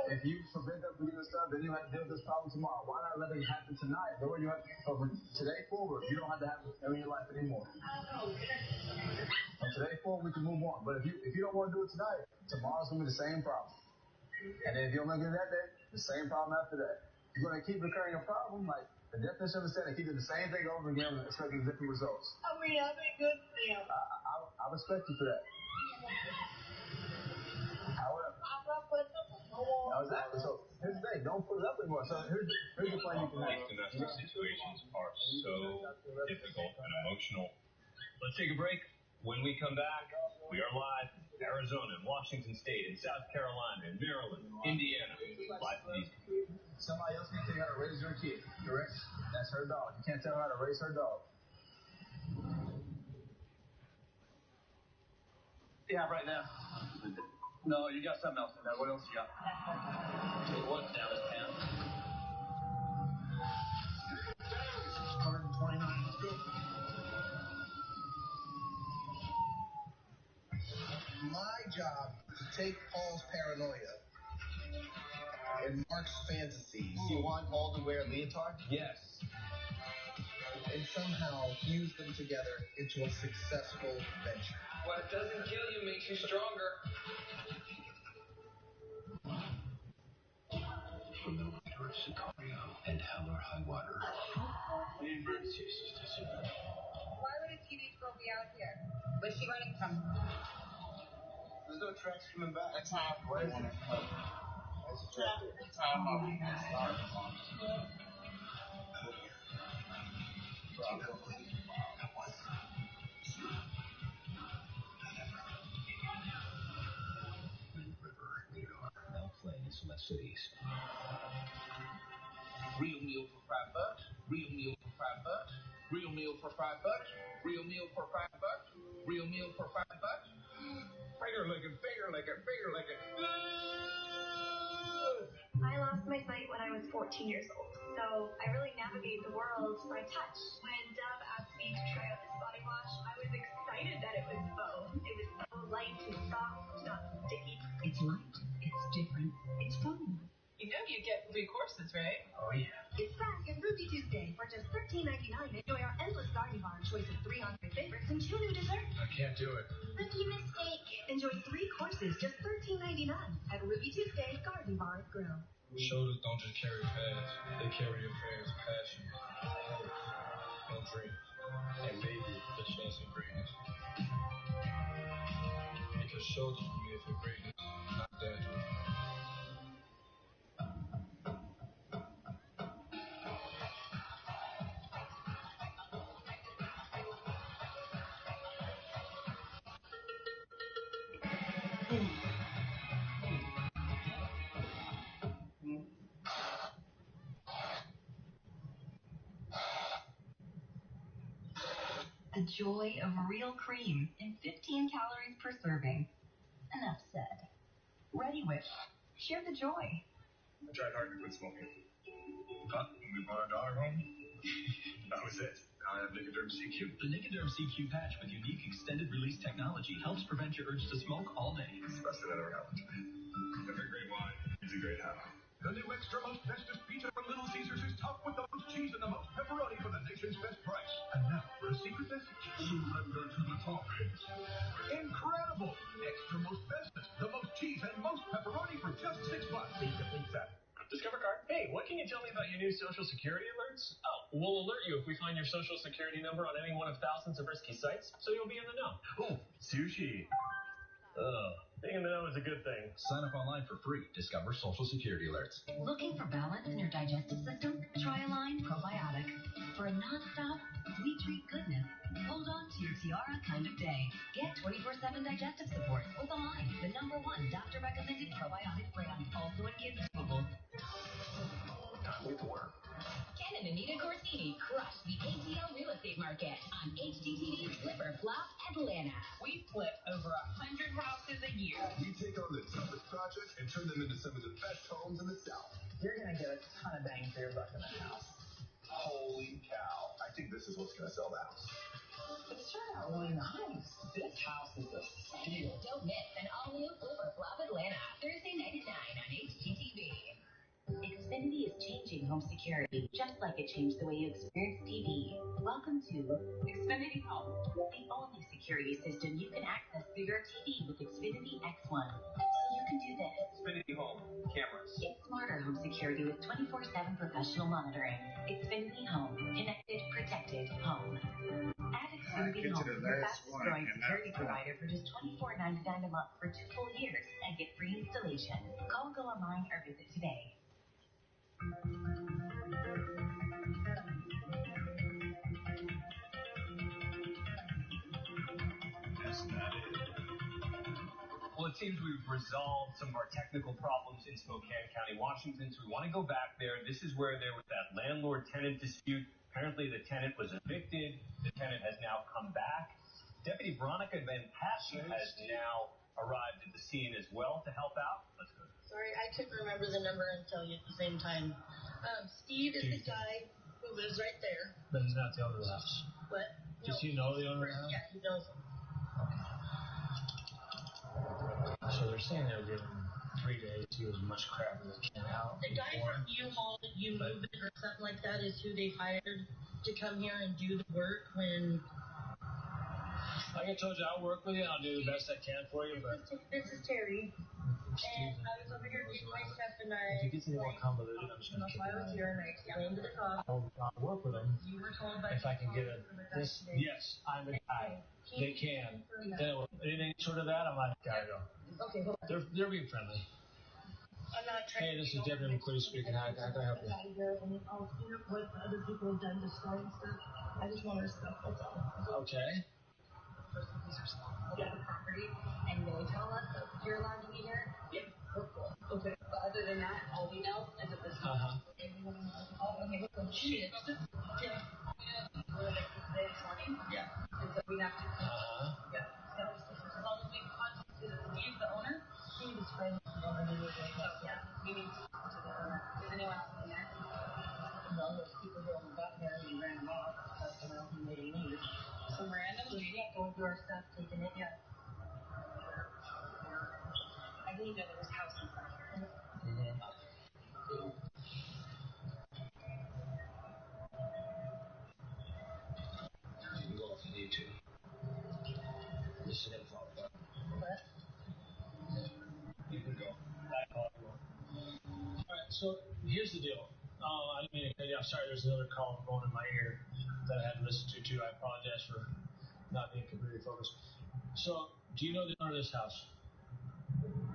If you forbid them from doing stuff, then you have to deal with this problem tomorrow. Why not let it happen tonight? But when you have from today forward, you don't have to have it in your life anymore. From today forward, we can move on. But if you don't want to do it tonight, tomorrow's gonna be the same problem. And if you don't make it that day, the same problem after that. You're gonna keep recurring a problem, like the definition of a sin, keep doing the same thing over again and expecting different results. I mean, I'm a good thing. I respect you for that. However, exactly. So here's the thing: don't put it up anymore. So here's the plan you can have. These domestic situations are so difficult and emotional. Let's take a break. When we come back, we are live in Arizona, in Washington State, in South Carolina, in Maryland, Indiana. Live from these. Somebody else can tell you how to raise your kid, correct? That's her dog. You can't tell her how to raise her dog. Yeah, right now. No, you got something else in there. What else you got? What's down his pants? 129. Let's go. My job to take Paul's paranoia and Mark's fantasies. You want Paul to wear a leotard? Yes. And somehow fuse them together into a successful venture. What doesn't kill you makes you stronger. From the writer of Sicario and Hell or High Water. Why would a teenage girl be out here? Where's she running from? There's no tracks coming back. That's how I play when it's home. That's how I'm Now playing in select cities. Real meal for $5. Real meal for $5. Real meal for $5. Real meal for $5. Real meal for $5. Finger licking, finger licking, finger licking. I lost my sight when I was 14 years old, so I really navigate the world by touch. When Dove asked me to try out this body wash, I was excited that it was faux. It was so light and soft, not sticky. It's light, it's different, it's fun. You know you get 3 courses, right? Oh, yeah. It's back at Ruby Tuesday. For just $13.99, enjoy our endless garden bar choice of 3 entree favorites and 2 new desserts. I can't do it. Rookie mistake. Enjoy 3 courses, just $13.99 at Ruby Tuesday Garden Bar and Grill. Shoulders don't just carry pads, they carry affairs, passion, hope, and dreams, and maybe the chance of greatness. Because shoulders were made for greatness, not that. The joy of real cream in 15 calories per serving. Enough said. Ready Whip. Share the joy. I tried hard to quit smoking. But when we brought our daughter home, that was it. Now I have Nicoderm CQ. The Nicoderm CQ patch with unique extended release technology helps prevent your urge to smoke all day. It's the best thing that ever happened to me. Every great wine is a great habit. The new extra most bestest pizza from Little Caesars is topped with the most cheese and the most pepperoni for the nation's best price. And now for a secret message. Surrender to the toppings. Incredible! Extra most bestest, the most cheese and most pepperoni for just $6. Pizza, pizza. Discover card. Hey, what can you tell me about your new Social Security alerts? Oh, we'll alert you if we find your Social Security number on any one of thousands of risky sites, so you'll be in the know. Oh, sushi. Being in the know is a good thing. Sign up online for free. Discover Social Security alerts. Looking for balance in your digestive system? Try Align Probiotic. For a non-stop, sweet treat goodness, hold on to your Tiara kind of day. Get 24/7 digestive support with Align, the #1 doctor-recommended probiotic brand, also in kids' chemicals. Time to work. Ken and Anita Corsini crush the ATL real estate market on HGTV Flipper Flop Atlanta. We flip over 100 houses a year. We take on the toughest projects and turn them into some of the best homes in the South. You're going to get a ton of bang for your buck in that house. Holy cow. I think this is what's going to sell the house. It's turned out really nice. This house is a steal. Don't miss an all-new Flipper Flop Atlanta, Thursday night at 9 on HGTV. Xfinity is changing home security, just like it changed the way you experience TV. Welcome to Xfinity Home, the only security system you can access through your TV with Xfinity X1. So you can do this. Xfinity Home cameras. It's smarter home security with 24/7 professional monitoring. Xfinity Home, connected, protected, home. Add Xfinity Home, your fastest-growing security provider, for just $24.99 a month for 2 full years and get free installation. Call, go online, or visit today. Well, it seems we've resolved some of our technical problems in Spokane County, Washington, so we want to go back there. This is where there was that landlord-tenant dispute. Apparently, the tenant was evicted. The tenant has now come back. Deputy Veronica Van Patten has now arrived at the scene as well to help out. Let's go. Sorry, I couldn't remember the number and tell you at the same time. Steve is the guy who lives right there. But he's not the owner of the house. What? Does he know the owner of the house? Yeah, he knows him. So they're saying they'll give him 3 days to do as much crap as they can out. The guy from U-Haul that you move it or something like that is who they've hired to come here and do the work when... Like I told you, I'll work with you. I'll do the best I can for you, but... This is Terry. And I was over here doing my stuff and I... If it gets any more convoluted, I'm just going to kick it I was out. here and I explained to the cop. I'll work with them. You were told by... If I can get this... Yes, I'm the guy. They can. Then anything short of that, I'm like, gotta go. Okay, hold on. They're being friendly. I'm not trying Hey, this is Deputy McClure speaking. How can I help you? What other people have done to store and stuff. I just want our stuff, that's all. Okay. Person who's responsible for the property, and they tell us that you're allowed to be here. Yep, we're cool. Okay. But other than that, all we know is that this everyone knows. Oh, okay, look, shit. Yeah. We're like this morning. Yeah. And so we have to. Yeah. So as long as we contact Steve, the owner, Steve is friends with the owner. Yeah. We need to talk to the owner. Is anyone else in there? No, there's people who haven't gotten there and we ran them off. Customer who made a need. Some random lady going through our stuff, taking it. Yeah. I didn't know there was a house in front of here. You can go if you need to. This is info. What? You can go. Alright, so here's the deal. I didn't mean to cut you off. Sorry, there's another call going in my ear that I had to listen to too. I apologize for not being completely focused. So, do you know the owner of this house?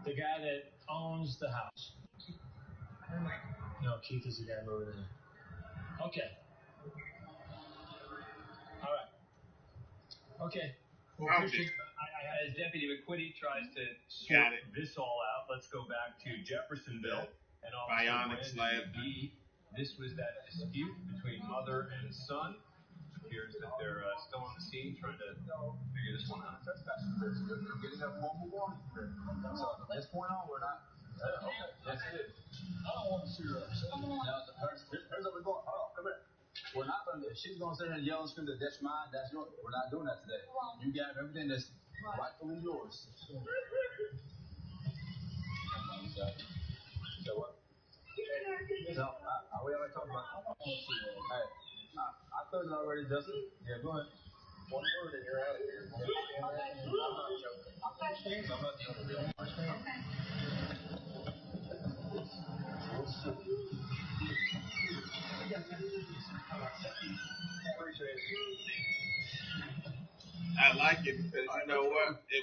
The guy that owns the house? No, Keith is the guy moving in. Okay. All right. Okay. Well, as Deputy McQuitty tries to sort this all out, let's go back to Jeffersonville and Officer Brandon B. This was that dispute between mother and son. It appears that they're still on the scene trying to figure this one out. That's good. We're getting a formal warning. So from this point on, we're not. Okay. Yes, it is. I don't want to see her upset. Here's what we're going. Oh, come here. We're not going to. She's going to sit here and yell and scream that that's mine, that's yours. We're not doing that today. You got everything that's rightfully yours. So what? No, we already talked about it. Hey, I told you already, Justin. Yeah, go ahead. One word and you're out of here. I'm not joking. I'm not joking. I like it because you know what? It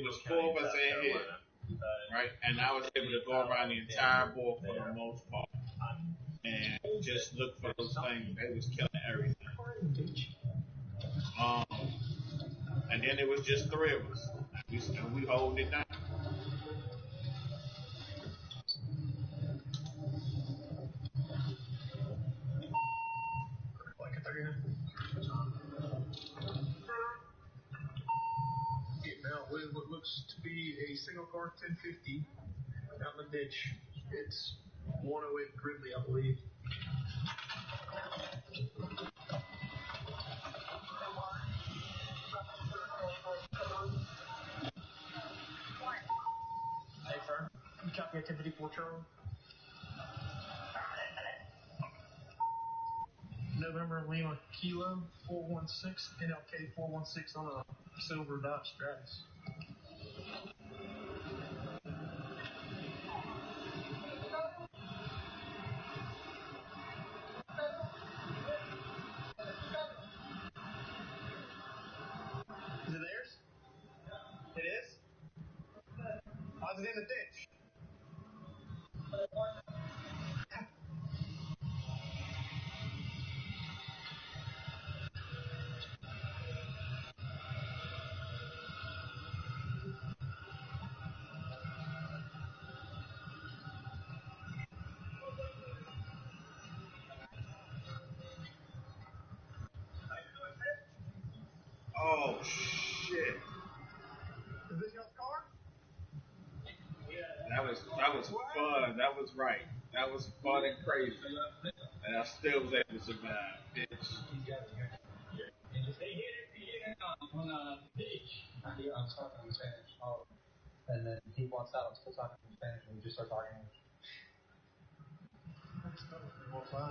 was 4 of us in here, right? And I was able to go around the entire board for the most part and just look for those things. They was killing everything. And then it was just 3 of us. And we holding it down. Now, with what looks to be a single car 1050 out in the ditch. It's 108 Gridley, I believe. 1054 Charlie. November Lima Kilo 416, NLK 416 on a silver Dodge Stratus. Is it theirs? It is? How's it in the ditch? Oh shit! Is this your car? That was fun. That was right. That was fun and crazy, and I still was able to survive, bitch. They hit it on the beach. I'm talking in Spanish. Oh. And then he walks out, I'm still talking in Spanish, and we just start talking English.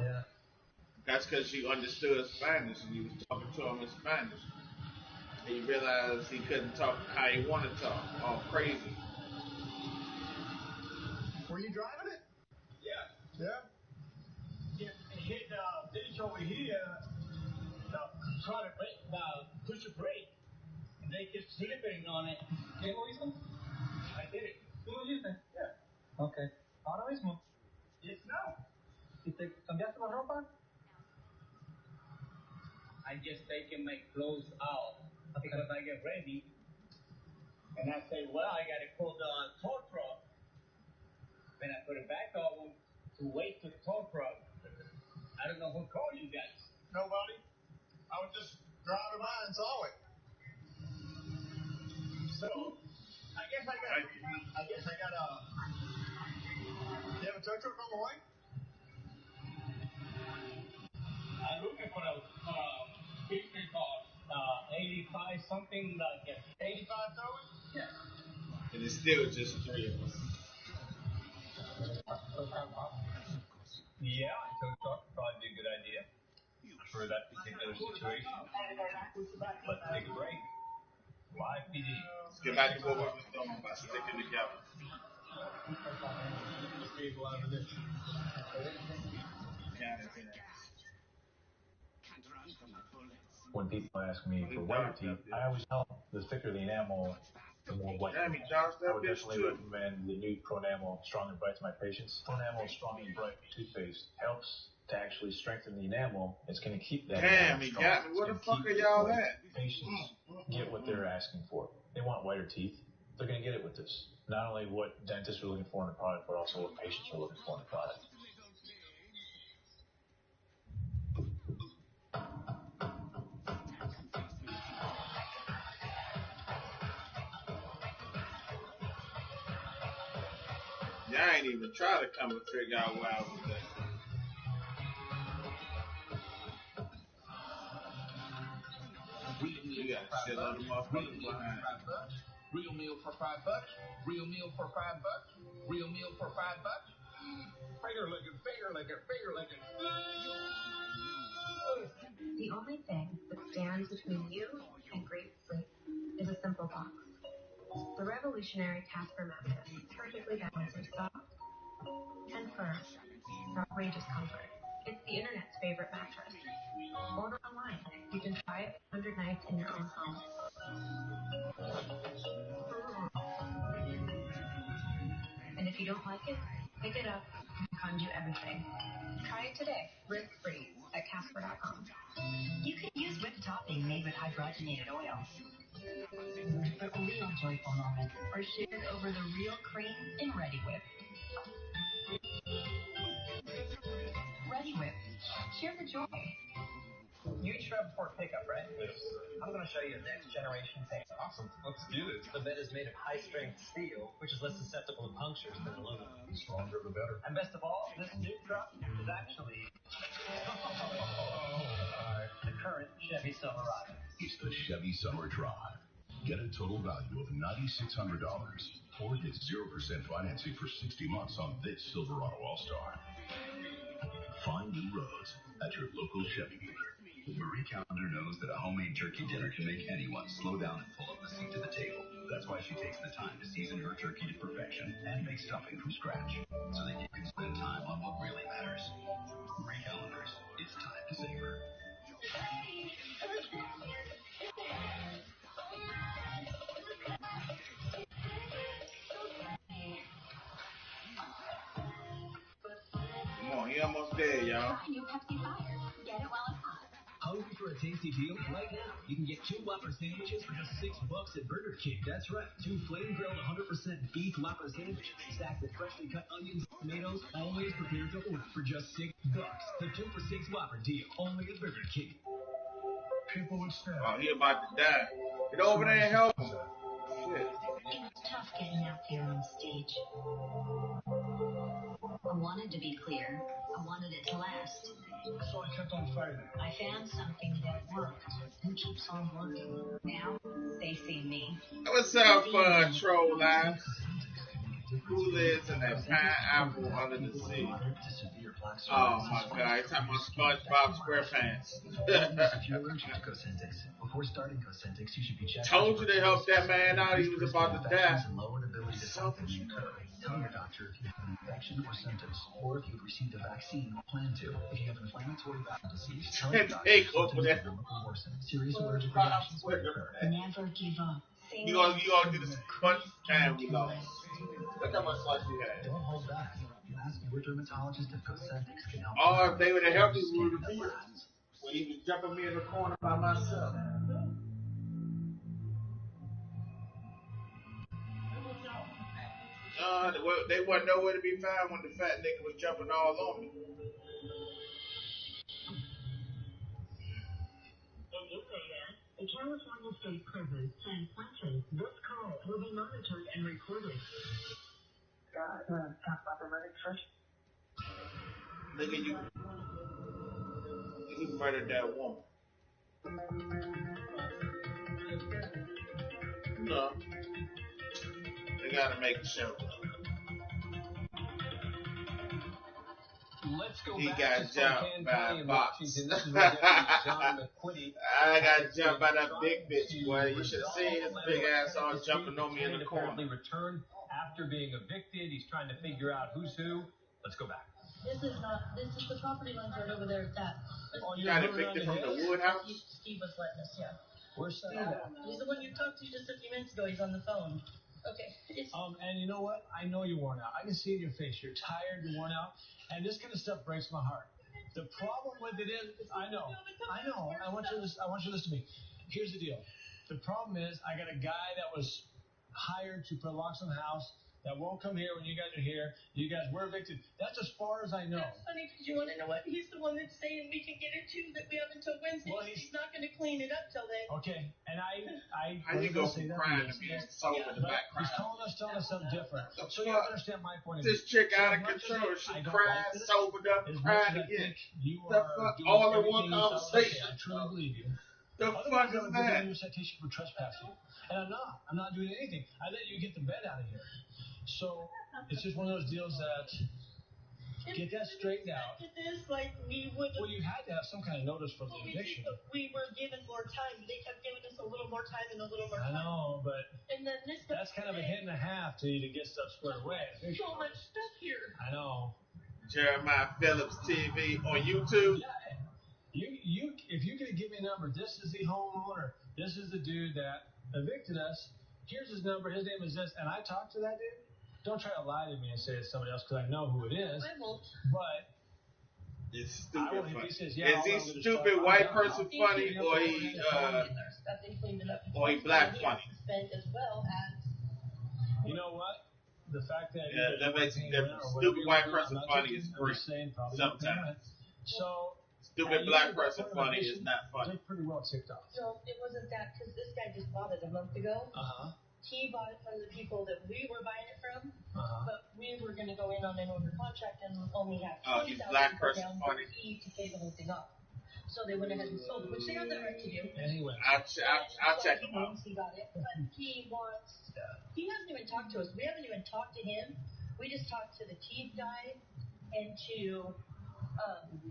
Yeah. That's because you understood Spanish and you was talking to him in Spanish. And you realized he couldn't talk how he wanted to talk. All crazy. Were you driving it? Yeah. Yeah. It hit the ditch over here. Try to push a brake. And they kept slipping on it. ¿Qué lo hizo? I did it. ¿Tú lo hiciste? Yeah. Okay. Ahora mismo. Yes, now. ¿Y te cambiaste la ropa? I just taking my clothes out because I get ready. And I say, well, I got to call the tow truck. Then I put it back on to wait for the tow truck. I don't know who called you guys. Nobody. I was just driving by and saw it. So, I guess I got you have a tow truck on the way? I'm looking for a picture called 85 something like 85 dollars. Yeah. And it's still just three of us. Yeah, I tow truck would probably be a good idea for that particular situation. Let's take a break. Live PD. Let's get back to what we were doing by sticking together. When people ask me for whiter teeth, I always tell them the thicker the enamel, the more white. I would definitely recommend the new Pronamel Strong and Bright to my patients. Pronamel Strong and Bright toothpaste helps to actually strengthen the enamel. It's going to keep that. Damn, he got me. Where the fuck are y'all at? Patients get what they're asking for. They want whiter teeth. They're going to get it with this. Not only what dentists are looking for in a product, but also what patients are looking for in a product. Y'all ain't even try to come and figure out where I was at. You got shit on the motherfuckers behind. Real meal for $5. Real meal for $5. Real meal for $5. Finger licking, finger licking, finger licking. The only thing that stands between you and great sleep is a simple box. The revolutionary Casper mattress perfectly balances soft and firm for outrageous comfort. It's the internet's favorite mattress. Order online. You can try it 100 nights in your own home. And if you don't like it, pick it up and refund you everything. Try it today, risk-free, at Casper.com. You can use whipped topping made with hydrogenated oil. For real joyful moments are shared over the real cream in Ready Whip. Ready Whip. Share the joy. You each drive a Ford pickup, right? Yes. I'm going to show you a next generation paint. Awesome. Let's do this. The bed is made of high-strength steel, which is less susceptible to punctures than aluminum. The stronger, the better. And best of all, this new truck is actually the current Chevy Silverado. It's the Chevy Summer Drive. Get a total value of $9,600 or get 0% financing for 60 months on this Silverado All-Star. Find new roads at your local Chevy dealer. Marie Calendar knows that a homemade turkey dinner can make anyone slow down and pull up the seat to the table. That's why she takes the time to season her turkey to perfection and make stuffing from scratch so that you can spend time on what really matters. Marie Callender's, it's time to savor. Come on, he almost there, y'all. Try new Pepsi Fire. Get it while it's hot. Hungry for a tasty deal? Right now, you can get 2 Whopper sandwiches for just $6 at Burger King. That's right, 2 flame-grilled 100% beef Whopper sandwiches, stacked with freshly cut onions, tomatoes, always prepared to order for just $6. The 2 for $6 Whopper deal, only at Burger King. People would say, oh, he about to die. Get over there and help him. Shit. It was tough getting out there on stage. I wanted to be clear. I wanted it to last. So I kept on fighting. I found something that worked and keeps on working. Now they see me. What's up, troll lives? Who lives in that pineapple under the sea? Oh my God, he's talking about SpongeBob SquarePants. Told you to help that man out, he was about to die. Tell your doctor if you have an infection or symptoms, or if you've received a vaccine or plan to. If you have inflammatory bowel disease, tell your doctor symptoms will worsen. Serious allergic reactions will occur. Never give up. You gonna do this much time we lost. Look how much life we had. Don't hold back. Ask your dermatologist if Cosentix can help. Or if they would have helped me, we would have been. When he was jumping me in the corner by myself. They wasn't nowhere to be found when the fat nigga was jumping all on me. The California State Prison San Quentin. This call will be monitored and recorded. Talk about the verdict first. Nigga, you murdered that woman. No. They gotta make a show. Let's go he back got to jumped by a box. Washington. This is where John McQuitty. I got jumped by that big bitch, boy. You should have seen his big ass all jumping on me in the corner. Returned after being evicted. He's trying to figure out who's who. Let's go back. This is the property lines right over there at that. Oh, you got evicted from the Wood House? Steve was letting us, yeah. Where's Steve? He's the one you talked to just a few minutes ago. He's on the phone. Okay. And you know what? I know you're worn out. I can see it in your face. You're tired, you're worn out. And this kind of stuff breaks my heart. The problem with it is, I know. I want you to listen to me. Here's the deal. The problem is, I got a guy that was hired to put locks on the house that won't come here when you guys are here. You guys were evicted. That's as far as I know. That's funny because you want to know what? He's the one that's saying we can get it too, that we have until Wednesday. Well, he's not going to clean it up till then. Okay, and I How you go from crying to being sober in the back crying? He's telling us something different. So you have to understand my point of view. This chick out of control. She cried, sobered up, cried again. You the fuck? All in one conversation. I truly believe you. The fuck is that? Your citation for trespassing, and I'm not doing anything. I let you get the bed out of here. So it's just one of those deals that get that straightened out. It is like we would. Well, you had to have some kind of notice for the eviction. We were given more time. They kept giving us a little more time and a little more time. I know, but and then this that's kind of a hit and a half to you to get stuff squared away. There's so much stuff here. I know. Jeremiah Phillips TV on YouTube. Yeah. You if you could give me a number, this is the homeowner. This is the dude that evicted us. Here's his number. His name is this, and I talked to that dude. Don't try to lie to me and say it's somebody else because I know who it is. I won't. But it's stupid funny. Says, is he stupid white person funny or he black funny? As well as you know what? The fact that that makes a difference. Stupid white person funny is great. Sometimes. So stupid black person funny is not funny. They're pretty well ticked off. No, it wasn't that because this guy just bought it a month ago. He bought it from the people that we were buying it from, but we were going to go in on an order contract and only have $20,000 down for fee to pay the whole thing off. So they went ahead and sold it, which they have the right to do. Anyway. I'll check him out. He got it, but he hasn't even talked to us. We haven't even talked to him. We just talked to the teeth guy and to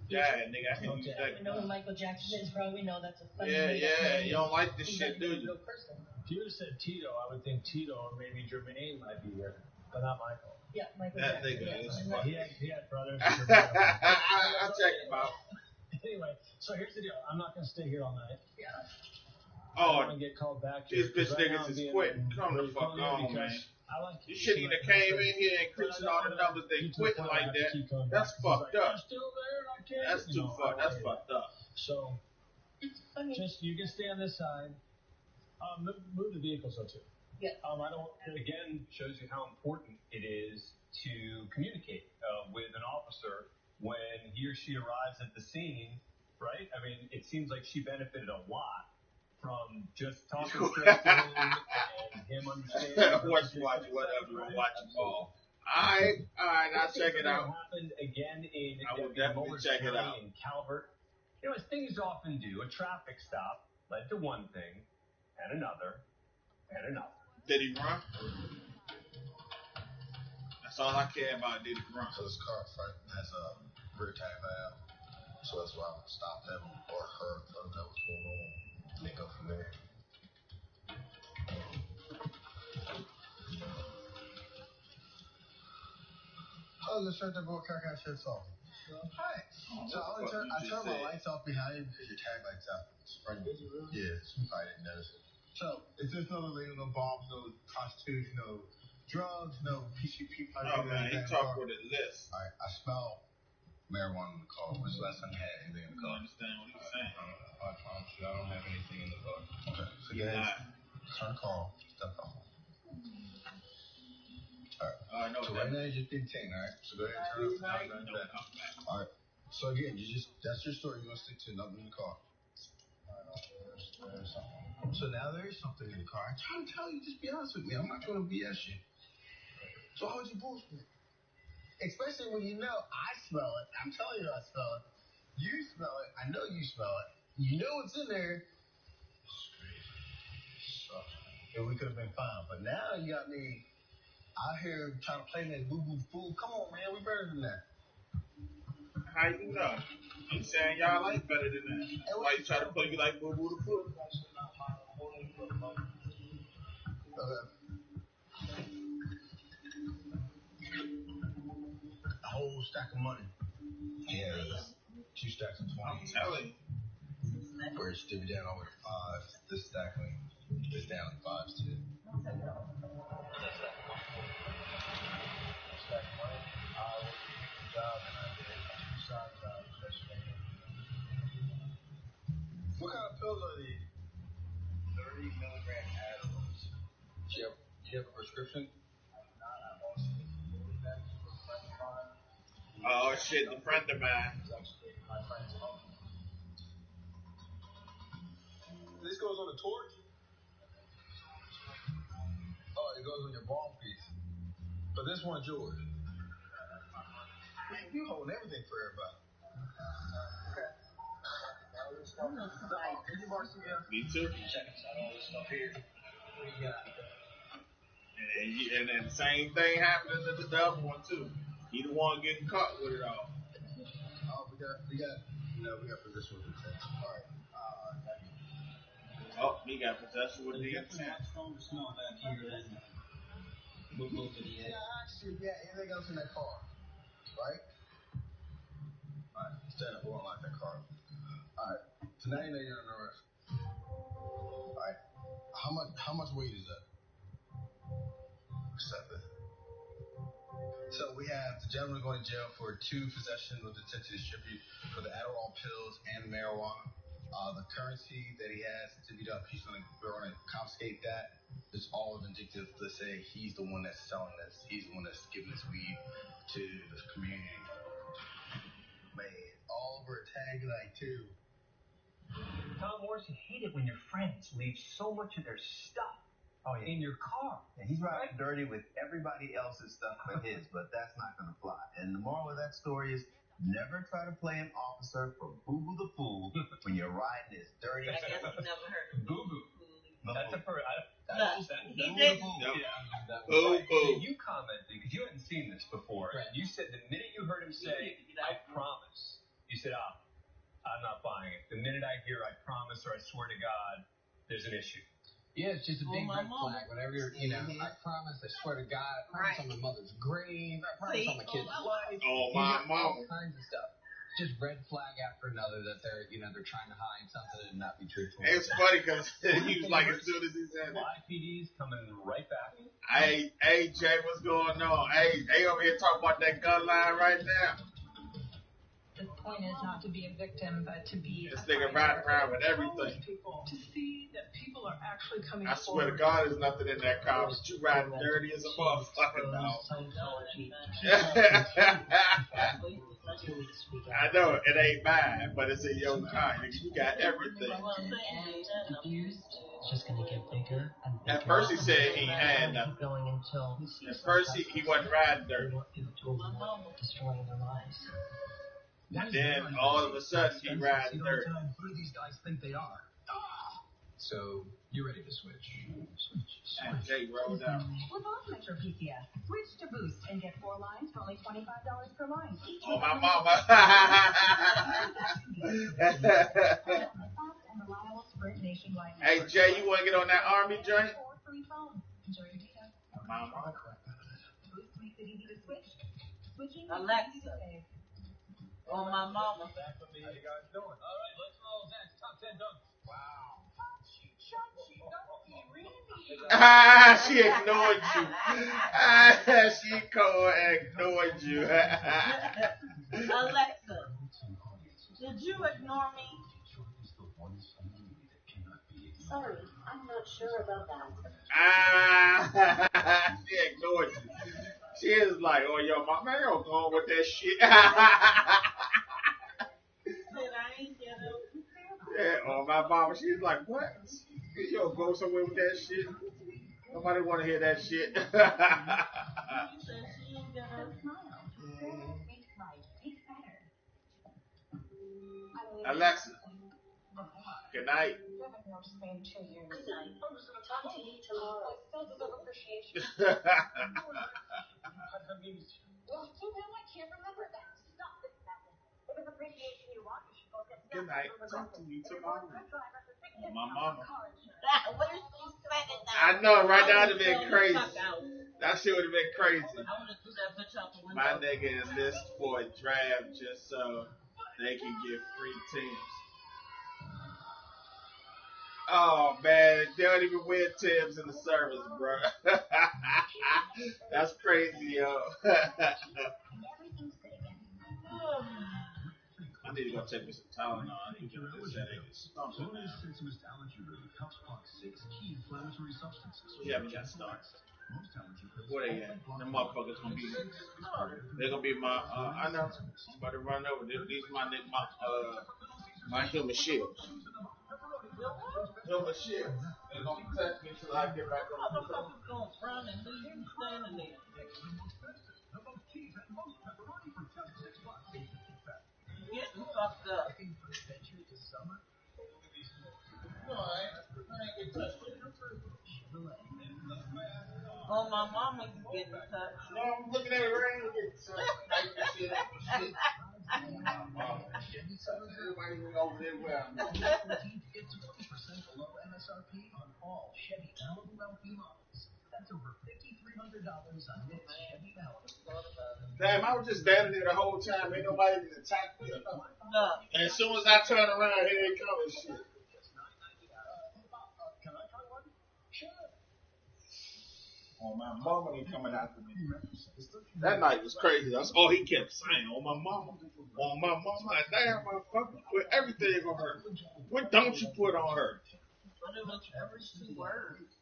Yeah, nigga, I can use I that. know who Michael Jackson is, bro. We know that's a funny Yeah, you don't like this shit, do you? If you would have said Tito, I would think Tito or maybe Jermaine might be here, but not Michael. Yeah, Michael That Jackson. nigga is He had brothers. I'll check him out. Anyway, so here's the deal. I'm not going to stay here all night. Yeah. Oh, I want to get called back these here, bitch 'cause right now niggas I'm is being quitting. Come the fuck on, man. You shouldn't even came in here increasing all the numbers. They quitting like that. That's fucked up. That's too fucked. That's fucked up. So, just you can stay on this side. Move the vehicles though too. Yeah. I don't. Again, shows you how important it is to communicate with an officer when he or she arrives at the scene, right? I mean, it seems like she benefited a lot from just talking straight to him and him understanding. Watch whatever you watch them all. Alright, I'll check it out. Happened again in I will definitely check it out. In Calvert. You know, as things often do, a traffic stop led to one thing and another and another. Did he run? That's all I care about. Did he run? So this car has a rear tag valve. So that's why I would stop him or her, find out what's going on, and they go from there. Oh, let's shut that boy car shit's off. Alright. So I turn my lights off behind you because your tag lights out. Spring. Yeah, I didn't notice it. So, is there no illegal, no bombs, no prostitutes, no drugs, no PCP? Oh man, he talked with his lips. Alright, I smell marijuana in the car. When's the last time you had anything in the car? I understand what he's saying. I promise you, I don't have anything in the car. Okay, so go ahead. Turn the car off. Step off. Alright. So right now you're just 15, alright? So go ahead and turn it off. Alright. So again, that's your story. You're gonna stick to nothing in the car. So now there is something in the car. I'm trying to tell you, just be honest with me. I'm not gonna BS you. So how would you bullshit? Especially when you know I smell it. I'm telling you I smell it. You smell it. I know you smell it. You know it's in there. And we could have been fine. But now you got me out here trying to play that boo-boo fool. Come on, man. We better than that. How you know? I'm saying y'all like better than that. Why you try to play me like boo-boo the fool? A whole stack of money. Yeah, 2 stacks of 20. I'm telling you. Where it's dipped down over to 5. This stack is down to 5s too. What kind of pills are these? 30 milligram Adderalls. Do you have a prescription? Oh shit, the friend of mine. This goes on the torch? Oh, it goes on your ball piece. But this one's yours. Man, you hold everything for everybody. Me too. And then the same thing happened to the other one too. He the one getting caught with it all. Oh, we got possession with intent. All right. Oh, he got possession with the intent. Yeah, anything else in that car, right? All right, stand up. We won't lock that car. All right. So now you know you're under arrest. All right. How much weight is that? 7. So we have the gentleman going to jail for 2 possession with intent to distribute for the Adderall pills and marijuana. The currency that he has divvied up, we're going to confiscate that. It's all indicative to say he's the one that's selling this. He's the one that's giving this weed to the community. Man, all over a tag like 2. Tom Morrison hate it when your friends leave so much of their stuff in your car. Yeah, he's riding dirty with everybody else's stuff but his, but that's not going to fly. And the moral of that story is never try to play an officer for Boo Boo the Fool riding is dirty. I guess he never heard of Boo boo. That's a per. He did. Boo boo. You commented because you hadn't seen this before, and you said the minute you heard him say, "I promise," you said, I'm not buying it. The minute I hear "I promise" or "I swear to God," there's an issue. Yeah, it's just a big red flag. Whenever you're, I promise, I swear to God, I promise on my mother's grave, I promise on my kid's life. Oh, my mom. All kinds of stuff. Just red flag after another that they're trying to hide something and not be truthful. It's funny because he was like, as soon as he said it. Live PD's coming right back. Hey, Jay, what's going on? Hey, over here talking about that gun line right now. The point is not to be a victim, but to be this nigga riding around with everything. To see that people are actually coming I swear to God, there's nothing in that car, but you riding dirty as a motherfucker, dog. I know, it ain't mine, but it's in your car. You got everything. It's just going to get bigger and bigger. At first he said he had nothing. At first he wasn't riding dirty. Destroying their lives. Then all of a sudden he riding dirty. Who do these guys think they are? So you're ready to switch. And Jay rolled out. With all Metro PCS, switch to Boost and get 4 lines for only $25 per line. Oh, my mama. Hey, Jay, you want to get on that Army joint? Mama. Alexa. Oh, my mama. How you guys doing? All right, let's roll next. Top 10 dunks. Wow. She ignored you. She cold ignored you. Alexa, did you ignore me? Sorry, I'm not sure about that. She ignored you. She is like, oh, yo, my man, don't go on with that shit. Yeah, oh, my mama, she's like, what? Yo, go somewhere with that shit. Nobody want to hear that shit. Alexa, good night. Good night. Talk to you tomorrow. Good night. Talk to you tomorrow. Oh, my mama. I know, right now it would have been crazy. That shit would have been crazy. My nigga enlist for a draft just so they can get free teams. Oh, man. They don't even win teams in the service, bro. That's crazy, yo. I need to go take me some Tylenol. I need to get this headache. We haven't got started. Where they at? Them motherfuckers gonna be. They're gonna be my. I know. I'm about to run over. These my human shields. Human shields. They're gonna protect me until I get back on the floor. Getting fucked up. Oh, my mama's getting touched. No, I'm looking at it right now. Everybody went over there where I'm going. It's 20% below MSRP on all Chevy Malibu LP models. That's over $5,300 on this Chevy Malibu. Damn, I was just standing there the whole time. Ain't nobody even attacked me. No. And as soon as I turn around, here they come and shit. Oh, my mama ain't coming after me. That night was crazy. That's all he kept saying. Oh, my mama. Oh, my mama. Damn, motherfucker. Put everything on her. What don't you put on her? Every 2 words.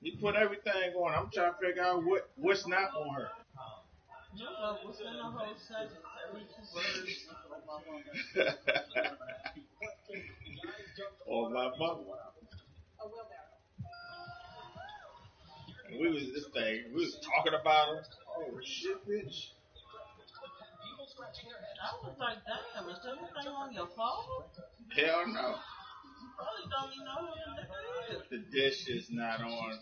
You put everything on. I'm trying to figure out what's not on her. What's in the whole sentence? Every 2 words. Oh, my mama. We was talking about her. Oh, shit, bitch. scratching their heads. I was like, damn, is everything on your phone? Hell no. You probably don't even know who the nigga is. The dish is not on it.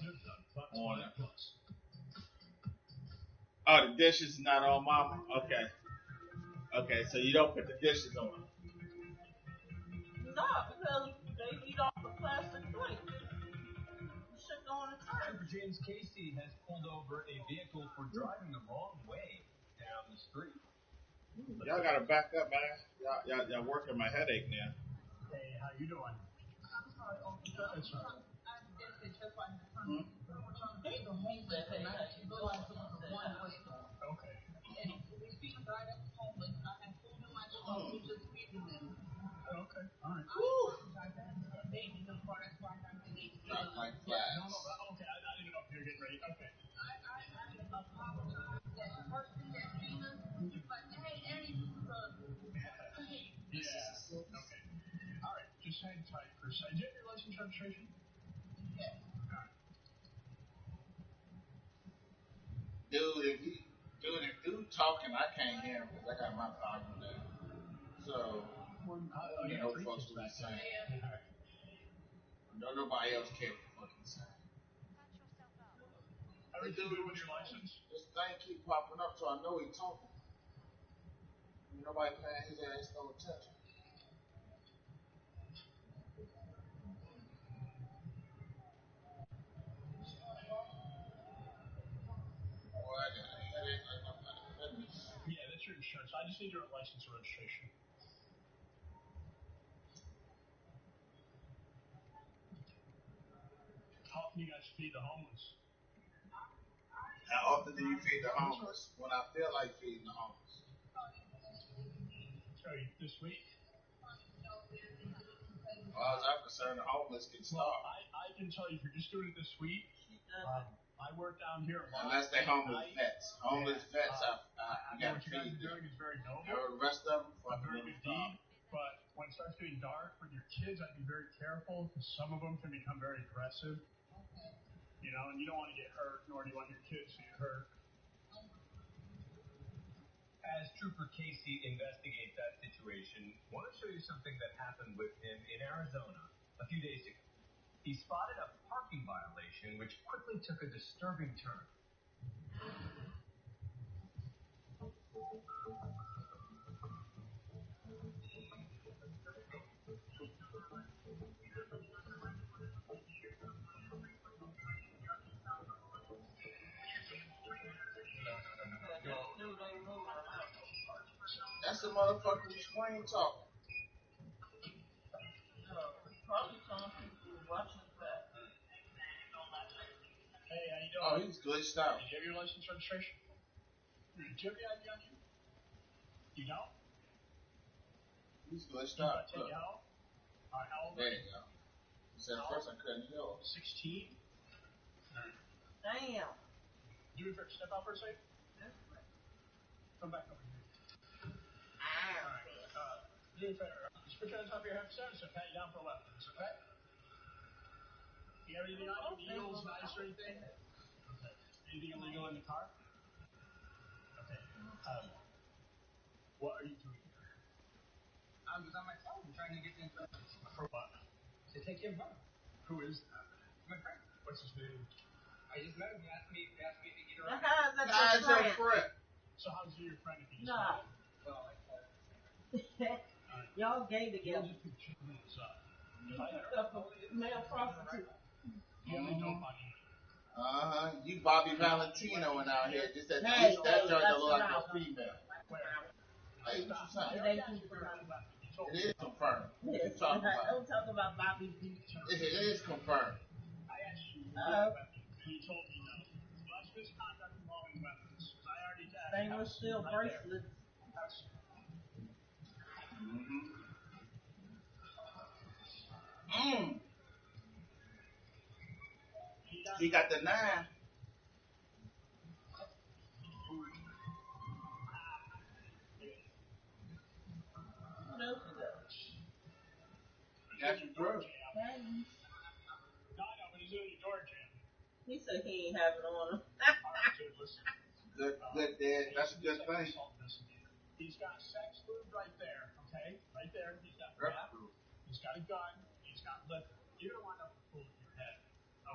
Oh, the dish is not on, Mama? Okay. Okay, so you don't put the dishes on. No, because they eat off the plastic plate. Shit go in the trash. Trooper James Casey has pulled over a vehicle for driving the wrong way down the street. Y'all gotta back up, man. Y'all working my headache now. Hey, how you doing? That's right. Okay. Okay. All right. Not like flash. No, okay. I didn't know if you were getting ready. Okay. Yeah. Okay. All right. Just hang tight for a second. Do you have your license registration? Yeah. Dude, if dude talking, I can't hear him because I got my volume down. So, you know, folks will be saying. No, nobody else care what fucking saying. Everything good with your license? This thing keep popping up, so I know he's talking. Nobody paying his ass no attention. Boy, I got a headache like I'm out of goodness. Yeah, that's your insurance. I just need your license and registration. How often do you guys feed the homeless? How often do you feed the homeless? When I feel like feeding the homeless. Sorry, this week? As far as I'm concerned, the homeless can starve. Well, I can tell you, if you're just doing it this week, I work down here a lot. Unless they're homeless vets. Homeless vets, you gotta what you guys feed are them. doing is very noble. The rest of them, A very good deed. But when it starts getting dark with your kids, I'd be very careful because some of them can become very aggressive. You know, and you don't want to get hurt, nor do you want your kids to get hurt. As Trooper Casey investigates that situation, I want to show you something that happened with him in Arizona a few days ago. He spotted a parking violation which quickly took a disturbing turn. That's the motherfucker who screen talking. Probably some people watching that. Hey, how you doing? Oh, he's glitched out. Did you have your license registration? Do you have your ID on you? You don't? He's glitched You out. got taken out? All right, how old There are you go. He said at first I couldn't hear. 16? Damn. Do it for step out for a second. Come back over here. All right. Do it for just put your hands on top of your hips there, so pat you down for weapons, okay? You have anything on you? Needles, knives, or anything? Okay. Anything illegal in the car? Okay. What are you doing here? I was on my phone trying to get in touch. For what? To take him home. Who is that? My friend. What's his name? I just met him. He asked me to get around. How's that your friend? So how's he your friend if you just Nah. met him? Well, Y'all gay together. Just pick 2 minutes up. Male prostitute. You have any dope on you? You Bobby Valentino and out here. Just that Hey, that joint that's look like enough. a female. Hey, what you saying? It ain't confirmed. It is confirmed. What you Yes. talking about? Don't talk about Bobby B. It is confirmed. I asked you what weapon, and you told me no. Well, that's misconduct involving weapons. Because I already asked. Stainless steel bracelets. He got the 9. What else you got? Got your drugs. Thanks. No, but he's doing your door jam. He said he ain't have it on him. Good, Dad. That's a good thing. He's got sex lube right there, okay? Right there. He's got meth. He's got a gun. He's got liquor. You're going to wind up with a bullet in your head,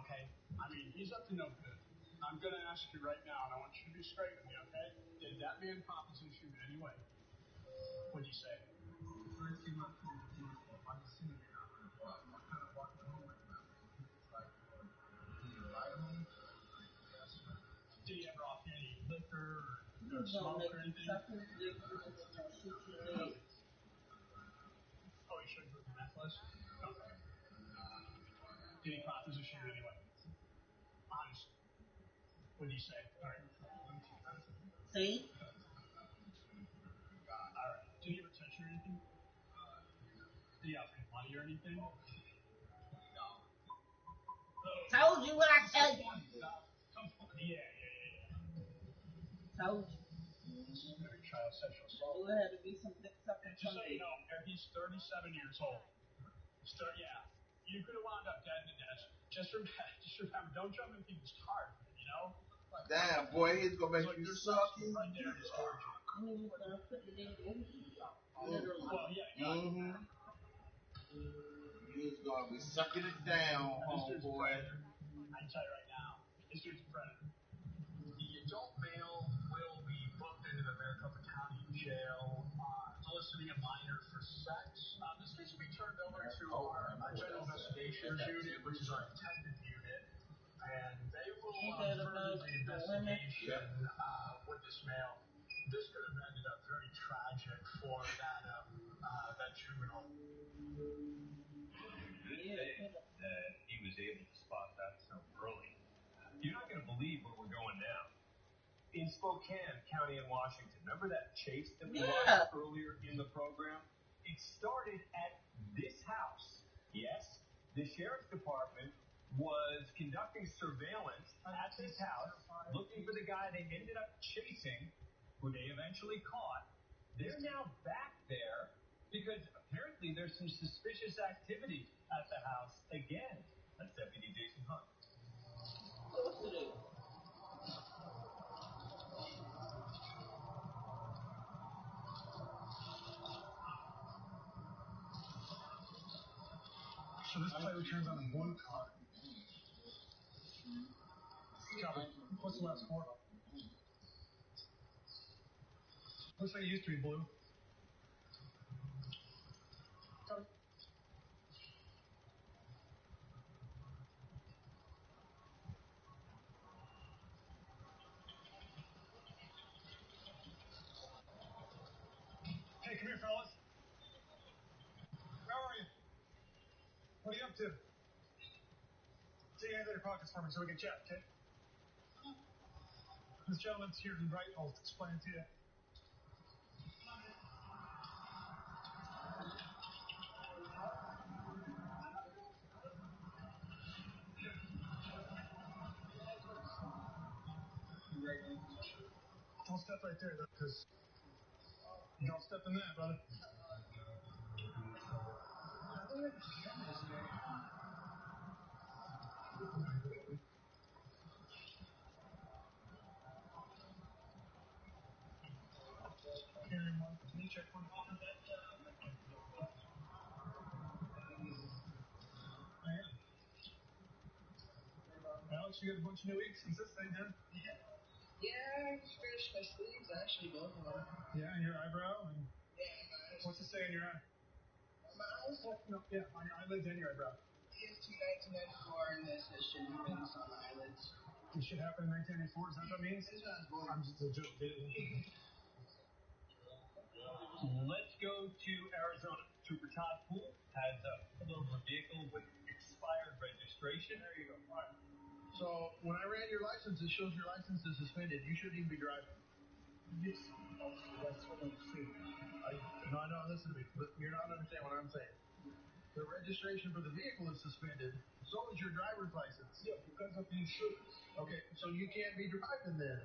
okay? I mean, he's up to no good. I'm going to ask you right now, and I want you to be straight with me, okay? Did that man proposition you in any way? What'd you say? First, he went through the deal. I'm assuming you're not going to walk. I kind of walked home with him. Did you lie to him? Yes. Did he ever offer any liquor or smoke or anything? Oh, he showed you what the meth was? Okay. Did he proposition you anyway? Honestly. What did he say? All right. See? All right. Did he ever touch you or anything? Did he offer you money or anything? No. Told you what I tell you. Yeah. Told you. Maybe child sexual assault. Well, it had to be something. Just so you know, he's 37 years old. Yeah. You could have wound up dead in a ditch. Just remember, don't jump in people's cars, you know? Like, damn, boy, he's gonna make you suck. Right there in his origin. Well, yeah. You's gonna be sucking it down, homeboy. I can tell you right now, this dude's a predator. The adult male will be booked into the Maricopa County Jail, soliciting a minor for sex. This case will be turned over to our General Investigations Unit, which is our detective unit, and they will further the investigation with this male. This could have ended up very tragic for that juvenile. That he was able to spot that so early. You're not going to believe where we're going now. In Spokane County in Washington, remember that chase that we watched earlier in the program? It started at this house. Yes, the sheriff's department was conducting surveillance at this house, looking for the guy they ended up chasing, who they eventually caught. They're now back there because apparently there's some suspicious activity at the house again. That's Deputy Jason Hunt. So this plate returns on a blue card. Calvin, what's the last four? Looks like it used to be blue. Calvin. Hey, come here, fellas. How are you? What are you up to? Take your hands out of your pockets for me so we can chat, okay? This gentleman's here to right. I'll explain it to you. Don't step right there, though, because you don't step in that, brother. Can you check one? I am. Alex, you got a bunch of new ink since this thing, huh? Yeah, I just finished my sleeves, actually, both of them. Yeah, and your eyebrow, and Yeah, what's it say on your eye? my eyes? No, yeah, on your eyelids and your eyebrow. It's 1994, and this should be rings on the eyelids. This shit happened in 1984, is that what that means? That's what I was born. I'm just a joke. Let's go to Arizona. Trooper Todd Poole has pulled over a vehicle with expired registration. There you go. All right. So when I ran your license, it shows your license is suspended. You shouldn't even be driving. Yes. That's what I'm saying. No, listen to me. You're not understanding what I'm saying. The registration for the vehicle is suspended. So is your driver's license. Yeah, because of the insurance. Okay, so you can't be driving then.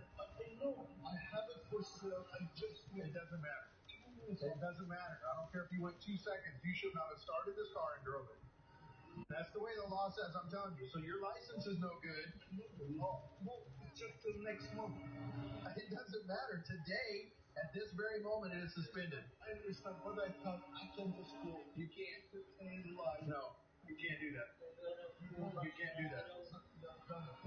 No, I have it for sale. It doesn't matter. It doesn't matter. I don't care if you went 2 seconds. You should not have started this car and drove it. That's the way the law says, I'm telling you. So your license is no good. No, just the next month. It doesn't matter. Today, At this very moment, it is suspended. I understand, but I thought I can just go. You can't. No, you can't do that. You can't do that.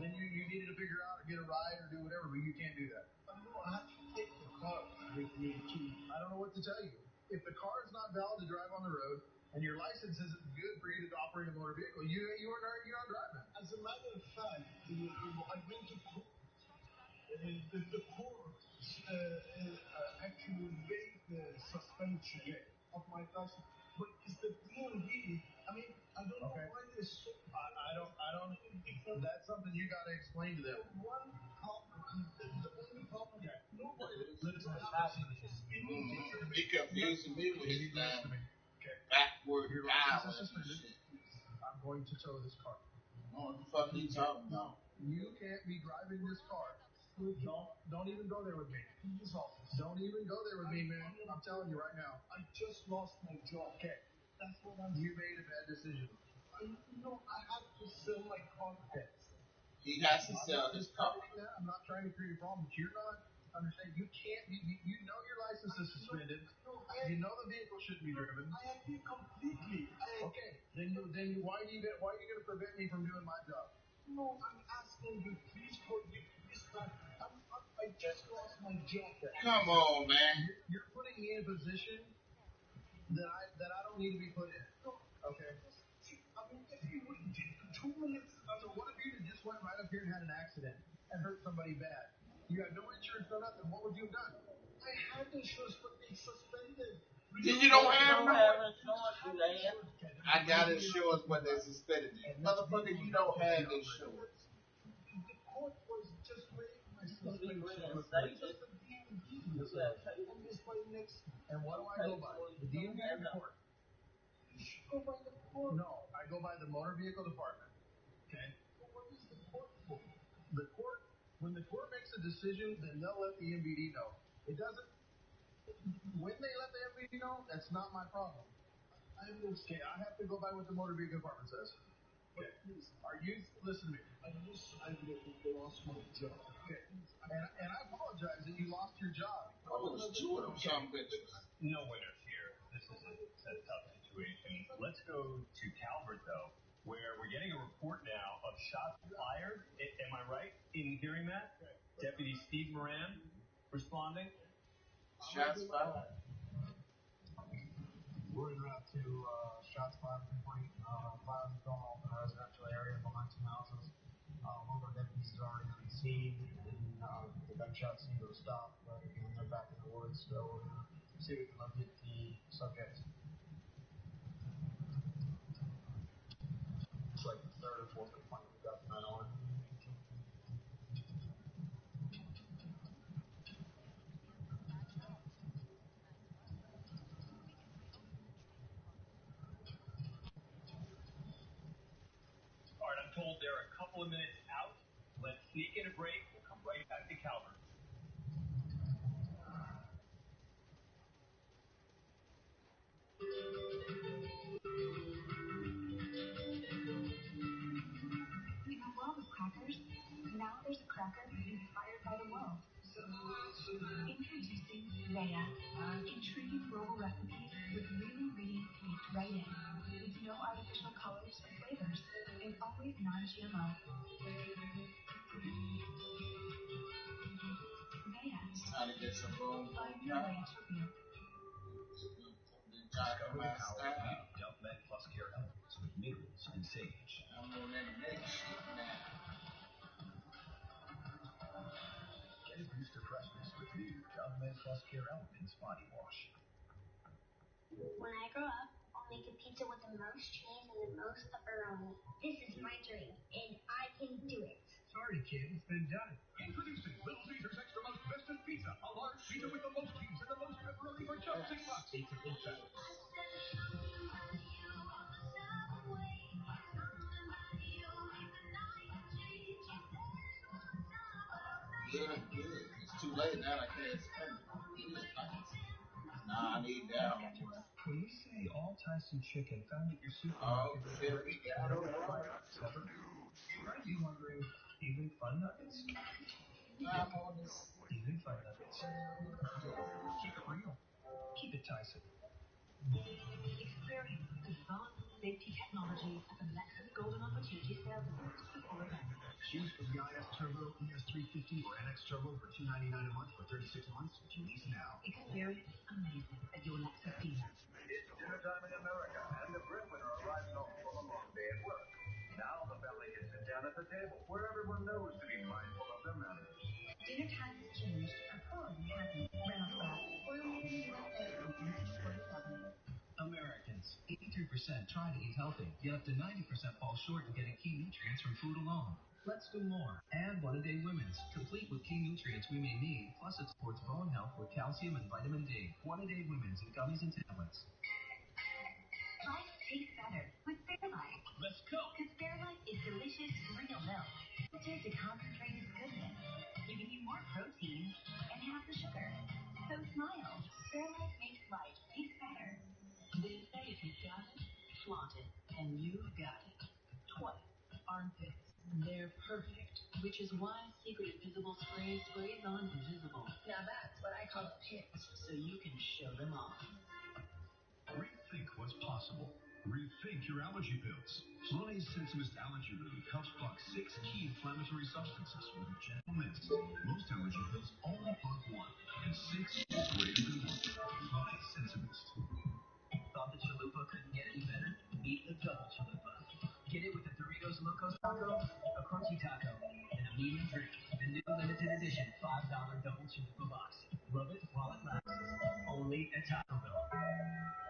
Then you needed to figure out or get a ride or do whatever, but you can't do that. No, I have to take the car with me too. I don't know what to tell you. If the car is not valid to drive on the road and your license isn't good for you to operate a motor vehicle, you're not driving. As a matter of fact, I've been to the court actually waived the suspension of my license. But it's the DMV. I mean, I don't know why they're so. I don't. That's something you got to explain to them. The only problem that nobody listen. He confusing me with his damn backward island. I'm going to tow this car. What the fuck are you talking about? You can't be driving this car. Don't even go there with me. Don't even go there with me, man. I'm telling you right now. I just lost my job. Okay. That's what you made a bad decision. I have to sell my car. He has to sell his car. I'm not trying to create a problem, but you're not understanding. You can't. You know your license is suspended. You know the vehicle shouldn't be driven. I agree completely. Okay. Then why are you going to prevent me from doing my job? No, I'm asking you, please forgive me. I just lost my job. Come on, man. You're putting me in a position that I don't need to be put in. Okay. I mean, if you would 2 minutes, what if you just went right up here and had an accident and hurt somebody bad? You had no insurance, no nothing. What would you have done? I had insurance, but they suspended. Then you don't have no insurance. I got insurance, but they suspended me. Motherfucker, you don't have insurance. The court was just waiting for my suspension. And what do I go by? The DMV or the court? You should go by the court. No, I go by the motor vehicle department. Okay? Well, what is the court for? The court, when the court makes a decision, then they'll let the MVD know. It doesn't. When they let the MVD know, that's not my problem. I understand. I have to go by what the motor vehicle department says. Okay. Listen to me. I lost my job. Okay. And I apologize that you lost your job. Oh, it's two of them some bitches. No winners here. This is a tough situation. Let's go to Calvert, though, where we're getting a report now of shots fired. Am I right in hearing that? Deputy Steve Moran responding. Shots fired. We're en route to shots fired complaint. Fire going off in a residential area behind some houses. One of our deputies is already on the scene, and the gunshots seem to have stopped, but again, they're back in the woods, so we're going to see if we can locate the subject. It's like the third or fourth complaint we've got tonight on. All right, I'm told they're a couple of minutes out. Let's sneak in a break. We'll come right back to Calvert. We have all the crackers. Now there's a cracker inspired by the world. Introducing Rhea. Intriguing global recipes with real ingredients baked right in. With no artificial colors or flavors. And always non-GMO. Rhea. Trying to get some room. Find your way to real. Discover the power of new Dove Med Plus Care Elements with minerals and sage. I'm on that next shit now. Get a boost of freshness with new Dove Med Plus Care Elements Body Wash. When I grow up, I'll make a pizza with the most cheese and the most pepperoni. This is my dream, and I can do it. Sorry, kid, it's been done. Introducing Little Caesars Extra Most Festive Pizza. A large pizza with the most cheese and the most pepperoni for just $6. Pizza pizza. Yeah, it's too late now. I can't spend it. Nah, I need that one. When we say all Tyson chicken found at your Oh, supermarket, shit, we got it. are you wondering, even fun nuggets? I'm on this even in fun nuggets. Keep it real. Keep it Tyson. Experience advanced safety technology at the Lexus Golden Opportunity Sales Event for full events. Choose from the IS Turbo, ES350, or NX Turbo for $299 a month for 36 months with you lease now. Experience amazing at your Lexus dealer. It's dinner time in America, and the breadwinner arrives home from a long day at work. Now the family can sit down at the table, where everyone knows to be mindful of their manners. Dinner time has changed. Probably hasn't. Round back. Or in the USA in 1947. Americans, 83% try to eat healthy, yet up to 90% fall short in getting key nutrients from food alone. Let's do more. Add One A Day Women's, complete with key nutrients we may need, plus it supports bone health with calcium and vitamin D. One A Day Women's in gummies and tablets. Life tastes better with Fairlife. Let's go. Because Fairlife is delicious real milk, filtered to concentrated goodness, giving you more protein and half the sugar. So smile. Fairlife makes life taste better. They say if you've got it, flaunt it, and you've got it. Twice. Armpits. They're perfect, which is why Secret Invisible Spray sprays on invisible. Now that's what I call a pits, so you can show them off. Rethink what's possible. Rethink your allergy pills. Flonase Sensimist Allergy Relief helps block 6 key inflammatory substances with a gentle mist. Most allergy pills only block 1, and 6 is greater than 1. Flonase Sensimist. Thought the chalupa couldn't get any better? Meet the double chalupa. Get it with the Doritos Locos Taco, a crunchy taco, and a medium drink. The new limited edition $5 double chalupa box. Love it while it lasts. Only at Taco Bell.